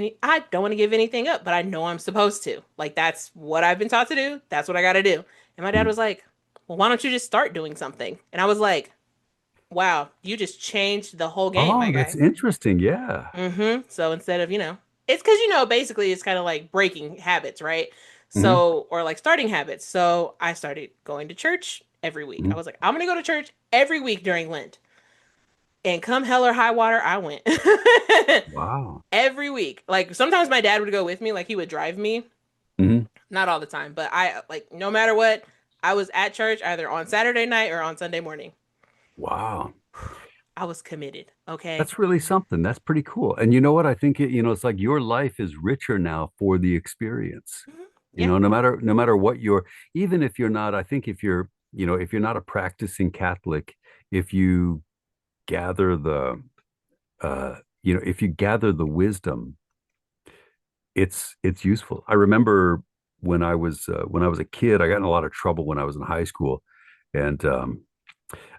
anything up, but I know I'm supposed to. Like that's what I've been taught to do. That's what I got to do. And my dad was like, "Well, why don't you just start doing something?" And I was like, "Wow, you just changed the whole game, my Oh, that's guy." interesting. Yeah. So instead of, it's because basically it's kind of like breaking habits, right? Hmm. So or like starting habits. So I started going to church every week. I Hmm. was like, I'm gonna go to church every week during Lent. And come hell or high water, I went. Wow. Every week. Like sometimes my dad would go with me, like he would drive me. Hmm. Not all the time, but I like no matter what, I was at church either on Saturday night or on Sunday morning. Wow. I was committed. Okay. That's really something. That's pretty cool. And you know what? I think it's like your life is richer now for the experience. Yeah. No matter what even if you're not, I think if you're not a practicing Catholic, if you gather if you gather the wisdom, it's useful. I remember when I was a kid, I got in a lot of trouble when I was in high school, and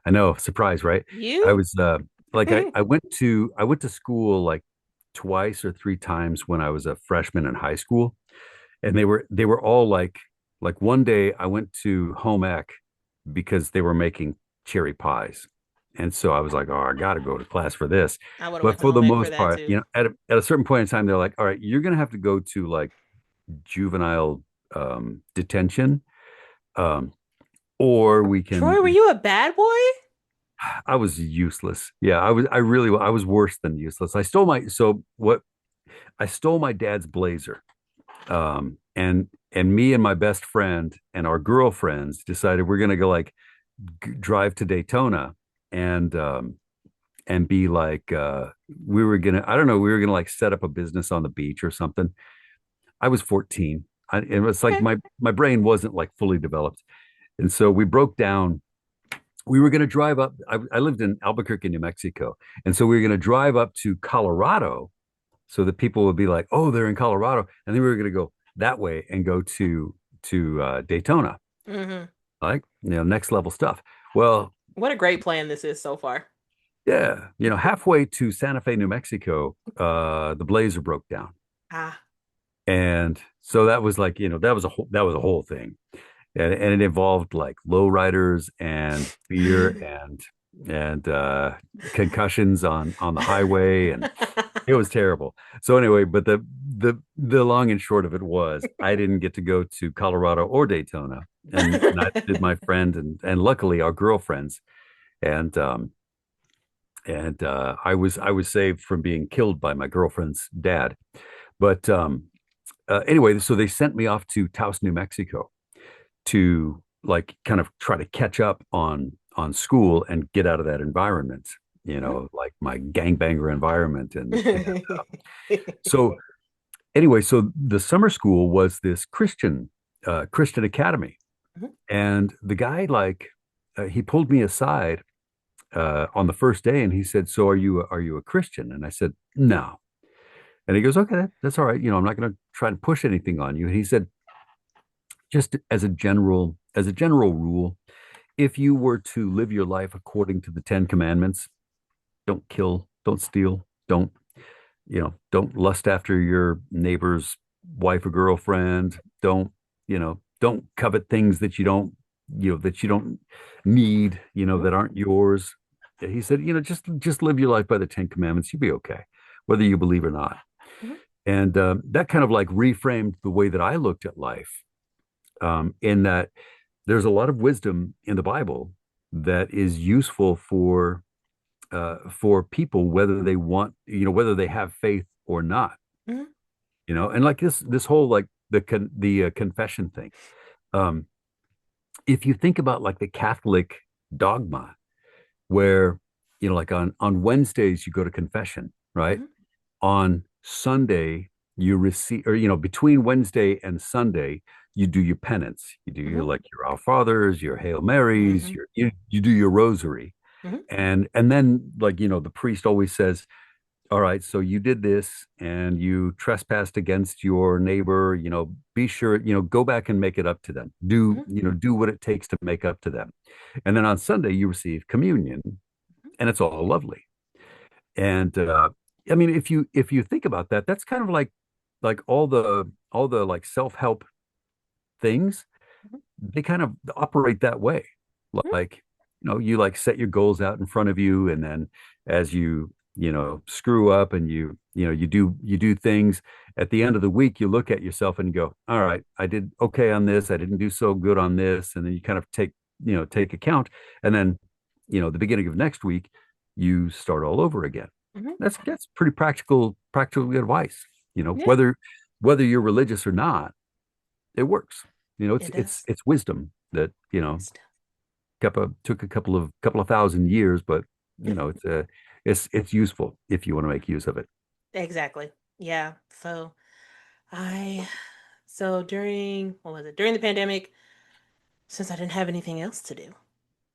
I know, surprise, right? I You? was like I went to school like twice or three times when I was a freshman in high school, and they were all like one day I went to home ec because they were making cherry pies. And so I was like, oh, I got to go to class for this. I would have But went to for the home ec for most that part, too. at a certain point in time, they're like, all right, you're going to have to go to like juvenile detention, um, or we Troy, were can. you a bad boy? I was useless. Yeah, I was worse than useless. I stole my dad's blazer. And me and my best friend and our girlfriends decided we're gonna go like drive to Daytona and be like we were gonna I don't know, we were gonna like set up a business on the beach or something. I was 14. It was like Okay. my brain wasn't like fully developed. And so we broke down. We were going to drive up. I lived in Albuquerque, New Mexico. And so we were going to drive up to Colorado so that people would be like, "Oh, they're in Colorado," and then we were going to go that way and go to Daytona, Hmm. like next level stuff. Well, What a great plan this is so far. yeah, halfway to Santa Fe, New Mexico, the blazer broke down, Ah. and so that was like that was a whole thing, and it involved like lowriders and beer and concussions on the highway, and it was terrible. So anyway, but the long and short of it was I didn't get to go to Colorado or Daytona, and neither did my friend, and luckily our girlfriends, and I was saved from being killed by my girlfriend's dad. But anyway, so they sent me off to Taos, New Mexico, to like kind of try to catch up on school and get out of that environment, like my gangbanger environment, and so anyway, so the summer school was this Christian academy, and the guy like he pulled me aside on the first day, and he said, "So are you a Christian?" And I said, "No." And he goes, "Okay, that's all right. I'm not going to try to push anything on you." And he said, "Just as a general rule, if you were to live your life according to the Ten Commandments, don't kill, don't steal, don't lust after your neighbor's wife or girlfriend, don't covet things that you don't need, that aren't yours." He said, just live your life by the Ten Commandments. You'll be okay, whether you believe or not. And that kind of like reframed the way that I looked at life, in that there's a lot of wisdom in the Bible that is useful for people, whether they want, whether they have faith or not, and like this whole like the confession thing. Um, if you think about like the Catholic dogma, where like on Wednesdays you go to confession, right? On Sunday you receive, or between Wednesday and Sunday you do your penance, you do your Our Fathers, your Hail Marys, you do your rosary, and then like the priest always says, all right, so you did this and you trespassed against your neighbor, be sure, go back and make it up to them. Do what it takes to make up to them. And then on Sunday you receive communion, and it's all lovely. And I mean, if you think about that, that's kind of like all the like self-help things, they kind of operate that way. Like, you like set your goals out in front of you, and then as you screw up, and you do things at the end of the week, you look at yourself and go, all right, I did okay on this, I didn't do so good on this, and then you kind of take account, and then the beginning of next week you start all over again. That's pretty practical advice, Yeah, whether you're religious or not, it works. It's it it's does. it's wisdom that It's took a couple of thousand years, but it's useful if you want to make use of it. exactly. Yeah. I so during what was it? During the pandemic, since I didn't have anything else to do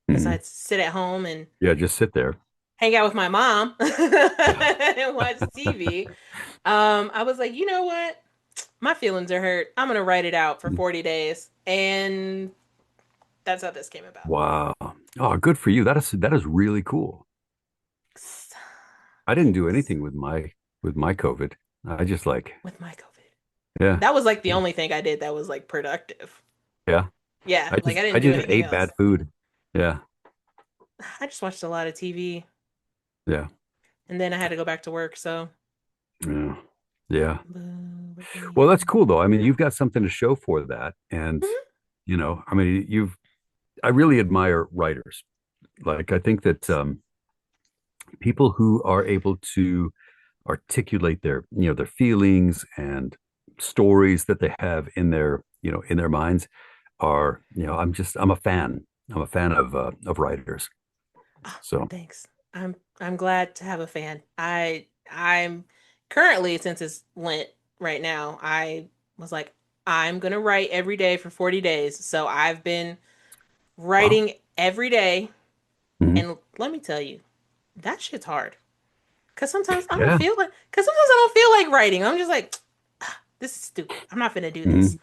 Mhm. besides sit at home and Yeah, just sit there. hang out with my mom and watch TV, I was like, you know what? My feelings are hurt. I'm gonna write it out for 40 days. And that's how this came about. Wow. Oh, good for you. That is really cool. I didn't do Thanks. anything with my COVID. I just like, With my COVID. yeah, That was like the only thing I did that was like productive. yeah. Yeah, I like just I I didn't do just anything ate else. bad food. Yeah, I just watched a lot of TV yeah, and then I had to go back to work, so yeah, yeah. boo, what can you Well, do? that's cool though. I mean, you've got something to show for that, and Mhm. I mean, I really admire writers. Like, I think that Thanks. people who are able to articulate their feelings and stories that they have in their minds are, I'm a fan of writers. Oh, So, thanks. I'm glad to have a fan. I'm currently, since it's Lent right now, I was like, I'm gonna write every day for 40 days. So I've been wow. writing every day, Mhm. and let me tell you, that shit's hard. Yeah. Cause sometimes I don't feel like writing. I'm just like, "Ah, this is stupid. I'm not gonna do this. Mhm.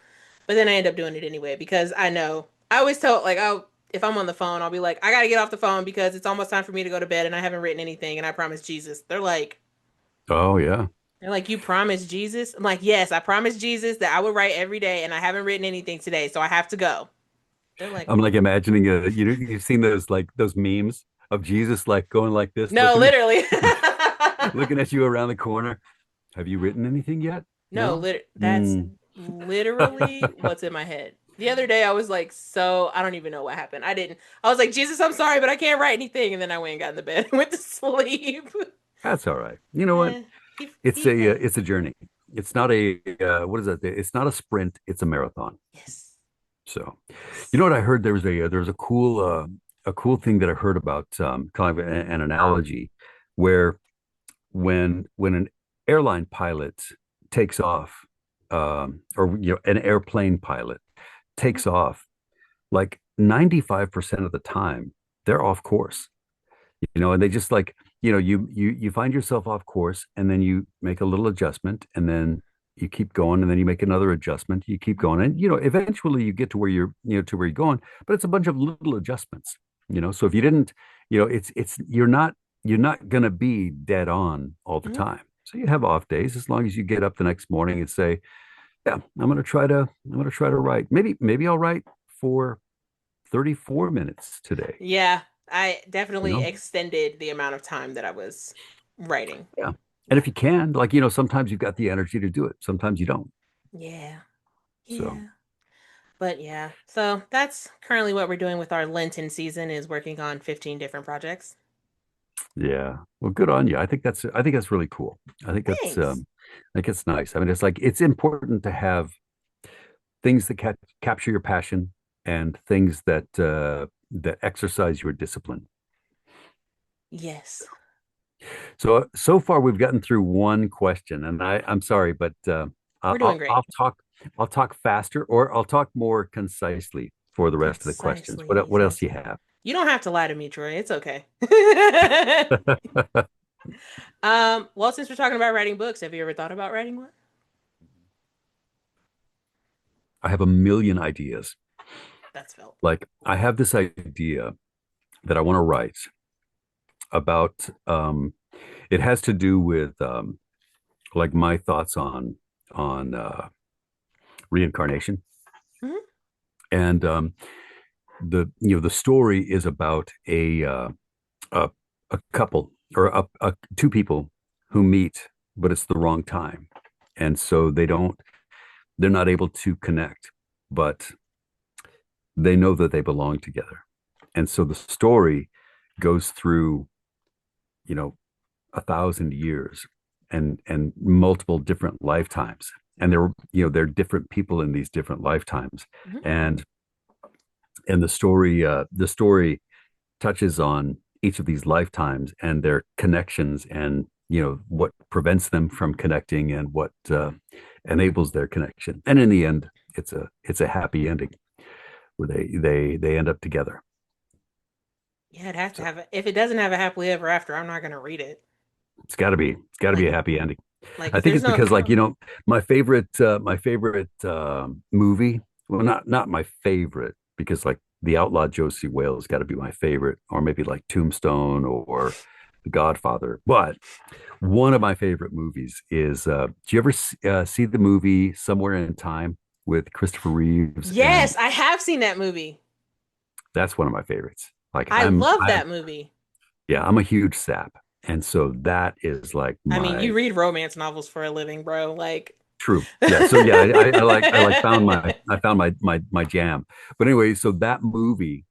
But then I end up doing it anyway because I know. I always tell like, oh, if I'm on the phone, I'll be like, I gotta get off the phone because it's almost time for me to go to bed and I haven't written anything and I promise Jesus. Oh yeah. They're like, you promised Jesus? I'm like, yes, I promised Jesus that I would write every day and I haven't written anything today, so I have to go. They're like, I'm like imagining you've seen those like those memes of Jesus like going like this, no, literally. looking at you around the corner. Have you written anything yet? No, No? that's Mm. literally what's in my head. The other day I was like, so I don't even know what happened. I was like, Jesus, I'm sorry, but I can't write anything. And then I went and got in the bed and went to sleep. That's all right. You know what? He hey. It's a journey. It's not a what is that? It's not a sprint. It's a marathon. Yes. So, you know Yes. what I heard? There was a cool thing that I heard about kind of an analogy where when an airline pilot takes off, or an airplane pilot takes off, like 95% of the time they're off course, and they just like, you find yourself off course and then you make a little adjustment and then you keep going and then you make another adjustment, you keep going, and eventually you get to where you're going, but it's a bunch of little adjustments. So if you didn't, it's you're not going to be dead on all the Mhm. time. So you have off days as long as you get up the next morning and say, yeah, I'm going to try to write. Maybe I'll write for 34 minutes today, Yeah, I you definitely know? extended the amount of time that I was writing. Yeah. And Yeah. if you can, like, sometimes you've got the energy to do it. Sometimes you don't. Yeah. So, Yeah. But yeah. So that's currently what we're doing with our Lenten season is working on 15 different projects. yeah. Well, good on you. I think that's really cool. I think that's, Thanks. I think it's nice. I mean, it's like, it's important to have things that capture your passion and things that exercise your discipline. Yes. So far we've gotten through one question, and I'm sorry, but We're doing I'll great. talk faster, or I'll talk more concisely for the rest of the questions. Concisely, What else do you exactly. have? You don't have to lie to me, Troy. It's okay. Well, since we're talking about writing books, have you ever thought about writing one? I have a million ideas. That's felt. Like, I have this idea that I want to write about. It has to do with like my thoughts on reincarnation, Mhm. and the story is about a a couple, or two people who meet, but it's the wrong time, and so they're not able to connect, but they know that they belong together. And so the story goes through, you know, 1,000 years and multiple different lifetimes. And they're different people in these different lifetimes. Mhm. And the story touches on each of these lifetimes and their connections, and what prevents them from connecting and what enables their connection. And in the end, it's a happy ending where they end up together. Yeah, it has to So have if it doesn't have a happily ever after, I'm not gonna read it. it's got to be a Like, happy ending. like I if think there's it's no because, like, my favorite movie. Well, not my favorite, because like The Outlaw Josie Wales got to be my favorite, or maybe like Tombstone or The Godfather. But one of my favorite movies is. Do you ever see the movie Somewhere in Time with Christopher Reeves? And Yes, I have seen that movie. that's one of my favorites. Like, I love that movie. yeah, I'm a huge sap, and so that is like I mean, you my read romance novels for a living, bro. Like, true. Yeah. So yeah, I found my jam. But anyway, so that movie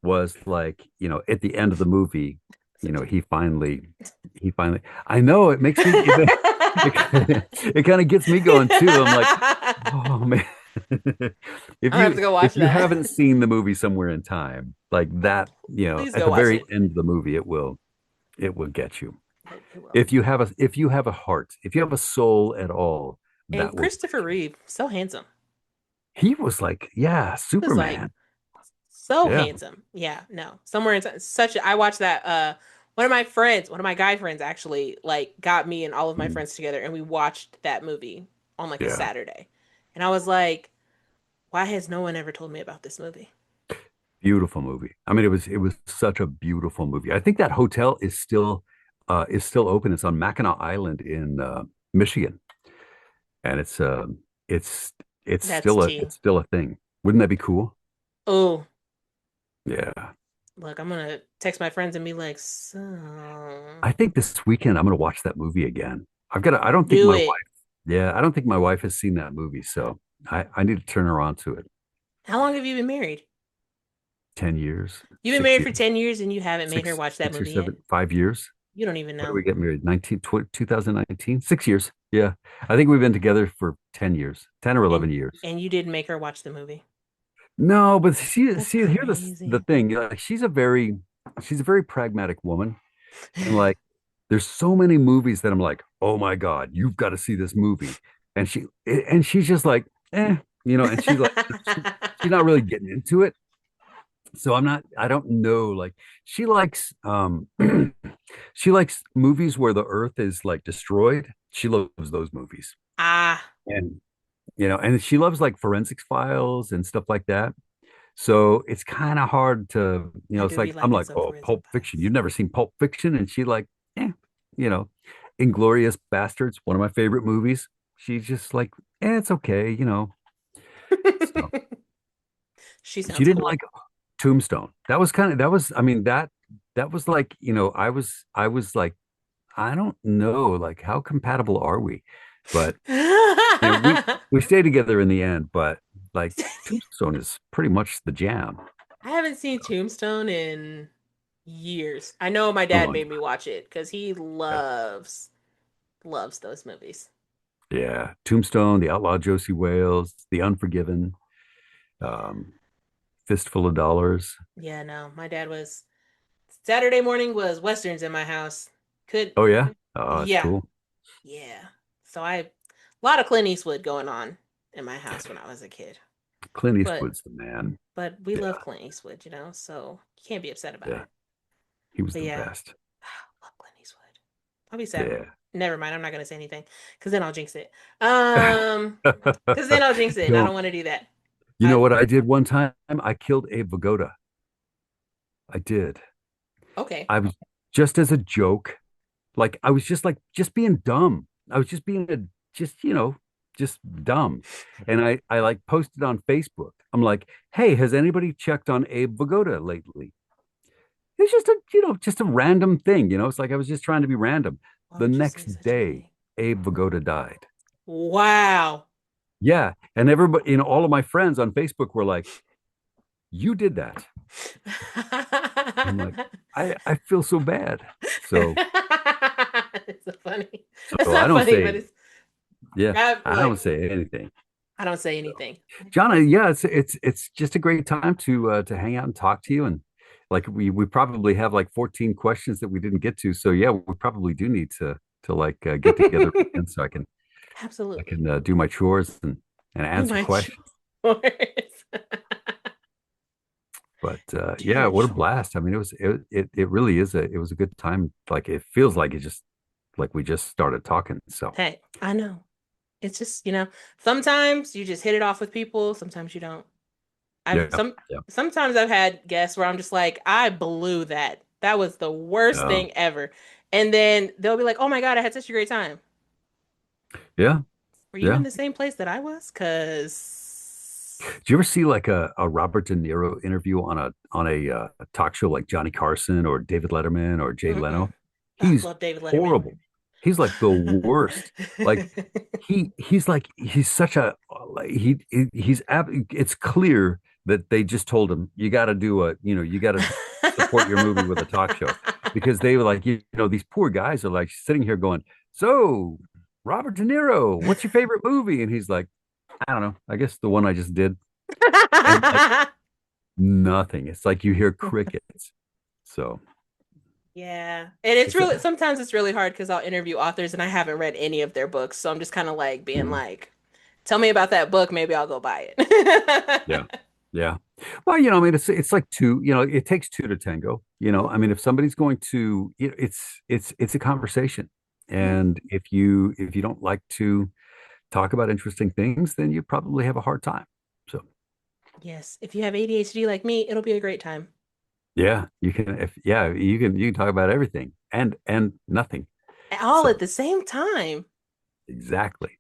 was like, at the end of the movie, he finally, I know it makes me, it kind of gets me going too. I'm like, oh man. if I'll have you to go watch if you that. haven't seen the movie Somewhere in Time, like that, Please at go the watch very it. end of the movie, it will get you. It will. If you have a heart, if you have a soul at all, that And will Christopher Reeve, so handsome. he was like, yeah, He was like Superman. so Yeah. handsome. Yeah, no. Somewhere in such I watched that one of my guy friends actually like got me and all of my Mm. friends together and we watched that movie on like a Yeah, Saturday. And I was like, why has no one ever told me about this movie? beautiful movie. I mean, it was such a beautiful movie. I think that hotel is still open. It's on Mackinac Island in Michigan, and it's That's tea. it's still a thing. Wouldn't that be cool? Oh, Yeah. look, I'm gonna text my friends and be like, I think this weekend I'm going to watch that movie again. I don't think do my wife, it. yeah, I don't think my wife has seen that movie. So I need to turn her on to it. How long have you been married? 10 years, You've been 6 married for years, 10 years and you haven't made her six, watch that 6 or movie yet? 7, 5 years. You don't even When did know. we get married? 2019, 6 years. Yeah. I think we've been together for 10 years, 10 or And 11 years. and you didn't make her watch the movie. No, but That's here the crazy. thing, like she's a very pragmatic woman. And like, there's so many movies that I'm like, oh my God, you've got to see this movie. And she's just like, and she's like, she's not really getting into it. So I don't know. Like she likes, she likes movies where the earth is like destroyed. She loves those movies. Ah, And, and she loves like forensics files and stuff like that. So it's kind of hard to, I it's do be like, I'm liking like, some oh, forensic Pulp Fiction. files. You've never seen Pulp Fiction? And she like, eh, you know, Inglorious Bastards, one of my favorite movies. She's just like, it's okay. So She she sounds didn't cool. like Tombstone. I mean, that was like, I was like, I don't know, like, how compatible are we? But, you know, we, I we stay together in the end, but like Tombstone is pretty much the jam. haven't seen Tombstone in years. I know my A dad long made me time. watch it because he Yeah. loves those movies. Yeah. Tombstone, The Outlaw Josie Wales, The Unforgiven, um, Fistful of Dollars. Yeah, no, my dad was Saturday morning was westerns in my house. Could Oh yeah. Oh, that's yeah, cool. yeah. So I a lot of Clint Eastwood going on in my house when I was a kid. Clint But Eastwood's the man. we Yeah. love Clint Eastwood, so you can't be upset about Yeah. it. He was But the yeah, best. love Clint Eastwood. I'll be sad. Yeah. Never mind, I'm not gonna say anything because then I'll jinx it. Um, because then I'll jinx it, and I don't Don't. want to do that. You know I what I did one time? I killed Abe Vigoda. I did. okay. I was just as a joke. Like I was just being dumb. I was just being just, just dumb. And I like posted on Facebook. I'm like, hey, has anybody checked on Abe Vigoda lately? It's just just a random thing. It's like I was just trying to be random. Why The would you say next such a day, thing? Abe Vigoda died. Wow. Yeah. And everybody, all of my friends on Facebook were like, you did that. I'm like, I feel so bad. So It's so funny. It's so I not don't funny, but say, it's yeah, I I don't like say anything. I don't say So anything. John, yeah, it's just a great time to hang out and talk to you. And like we probably have like 14 questions that we didn't get to. So yeah, we probably do need to like get together again so I Absolutely. can do my chores and Do answer my chores. questions. But Do yeah, your what a chores. blast! I mean, it really is it was a good time. Like it feels like it just like we just started talking. So Hey, I know. It's just, sometimes you just hit it off with people, sometimes you don't. I've yeah, some yeah, sometimes I've had guests where I'm just like, I blew that. That was the worst uh, thing ever. And then they'll be like, "Oh my God, I had such a great time." yeah, Were you in yeah. the same place that I was? 'Cause Do you ever see like a Robert De Niro interview on a talk show like Johnny Carson or David Letterman or Jay mm-mm. Leno? I He's love David Letterman. horrible. He's like the worst. Like he's such a like it's clear that they just told him you got to you got to support your movie with a talk show because they were like these poor guys are like sitting here going, so Robert De Niro, what's your favorite movie? And he's like, I don't know. I guess the one I just did. And like nothing. It's like you hear crickets. So Yeah. And it's it's really a sometimes it's really hard because I'll interview authors and I haven't read any of their books. So I'm just kind of like being mm, like, tell me about that book, maybe I'll go buy yeah. it. Yeah. Well, I mean, it's like two, it takes two to tango. I mean, if somebody's going to, it's a conversation. Yeah. And if you don't like to talk about interesting things, then you probably have a hard time. So Yes. If you have ADHD like me, it'll be a great time. yeah, you can talk about everything and nothing. All So at the same time. exactly.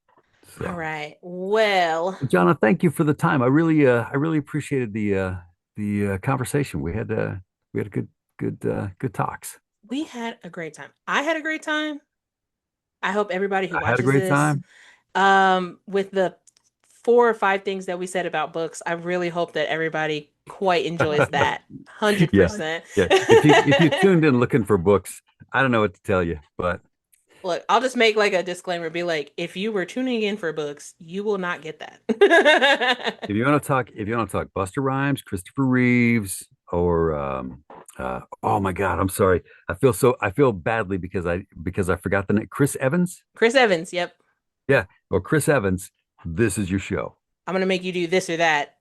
All So right. Well, Jonna, thank you for the time. I really appreciated the conversation. We had a good talks. we had a great time. I had a great time. I hope everybody who I had a watches great this, time. with the 4 or 5 things that we said about books, I really hope that everybody quite enjoys that. Yeah, 100%. yeah. If you tuned in looking for books, I don't know what to tell you, but Look, I'll just make like a disclaimer, be like, if you were tuning in for books, you will not get that. if you want to talk Buster Rhymes, Christopher Reeves, or oh my God, I'm sorry. I feel badly because I forgot the name. Chris Evans. Chris Evans, yep. Yeah, or Chris Evans. This is your show. I'm gonna make you do this or that.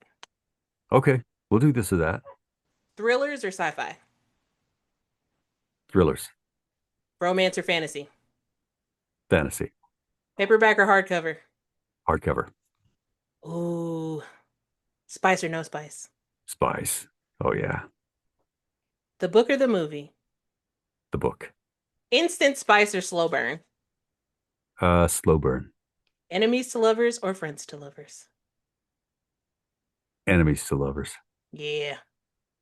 Okay, we'll do this or that. Thrillers or sci-fi? Thrillers, Romance or fantasy? fantasy, Paperback or hardcover? hardcover, Ooh, spice or no spice? spice. Oh yeah, The book or the movie? the book. Instant spice or slow burn? Slow burn. Enemies to lovers or friends to lovers? Enemies to lovers. Yeah, yeah.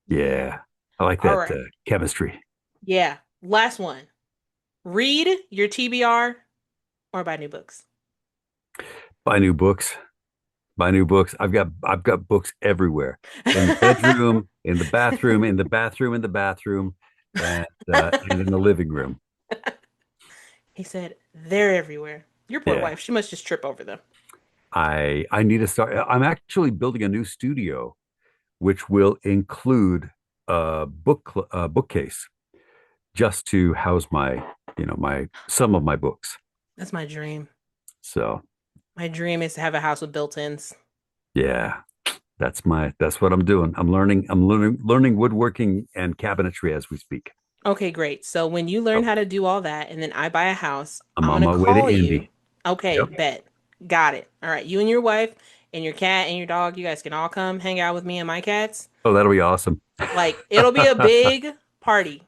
Yeah, I like All that right. chemistry. Yeah. Last one. Read your TBR or buy new books. Buy new books. Buy new books. I've got books everywhere. In the bedroom, in the bathroom, in the bathroom, in the bathroom, and in the living room. He said, they're everywhere. Your poor Yeah. wife, she must just trip over them. I need to start. I'm actually building a new studio, which will include a bookcase just to house my some of my books. That's my dream. So My dream is to have a house with built-ins. yeah, that's what I'm doing. I'm learning woodworking and cabinetry as we speak. Okay, great. So when you learn So how to do all that and then I buy a house, I'm I'm on gonna my way to call you. Indy. Okay, Yep. bet. Got it. All right. You and your wife and your cat and your dog, you guys can all come hang out with me and my cats. Oh, that'll be awesome. Like, it'll be a big party.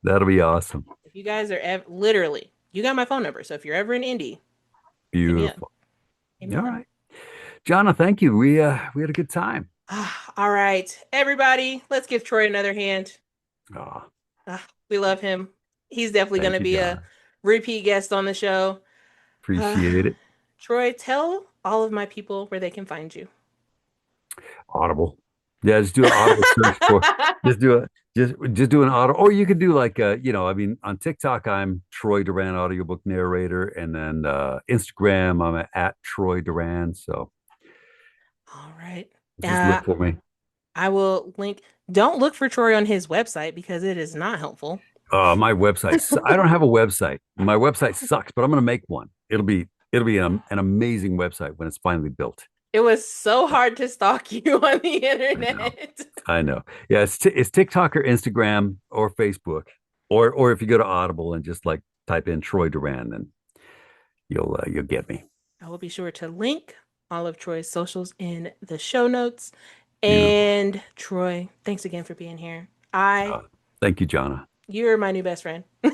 That'll be awesome. If you guys are literally, you got my phone number. So if you're ever in Indy, hit me up. Beautiful. Hit me All up. right. Jonna, thank you. We had a good time. All right, everybody, let's give Troy another hand. Oh, We love him. He's definitely going thank to you, be a Jonna. repeat guest on the show. Uh, Appreciate it. Troy, tell all of my people where they can find you. Audible. Yeah, just do an Audible search for just do an Audible, or you could do like I mean, on TikTok I'm Troy Duran audiobook narrator, and then Instagram I'm at Troy Duran. So All right. just look for me. I will link. Don't look for Troy on his website because it is not helpful. My website. I don't have a website. My website sucks, but I'm gonna make one. It'll be an amazing website when it's finally built. It was so hard to stalk you on the I know. internet. I know. Yeah, it's TikTok or Instagram or Facebook, or if you go to Audible and just like type in Troy Duran, then you'll get me. I will be sure to link all of Troy's socials in the show notes. Beautiful. And Troy, thanks again for being here. I Uh, Thank you, Jonna. You're my new best friend. All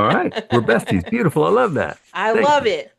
right, we're besties. Beautiful. I love that. I Thank love you. it.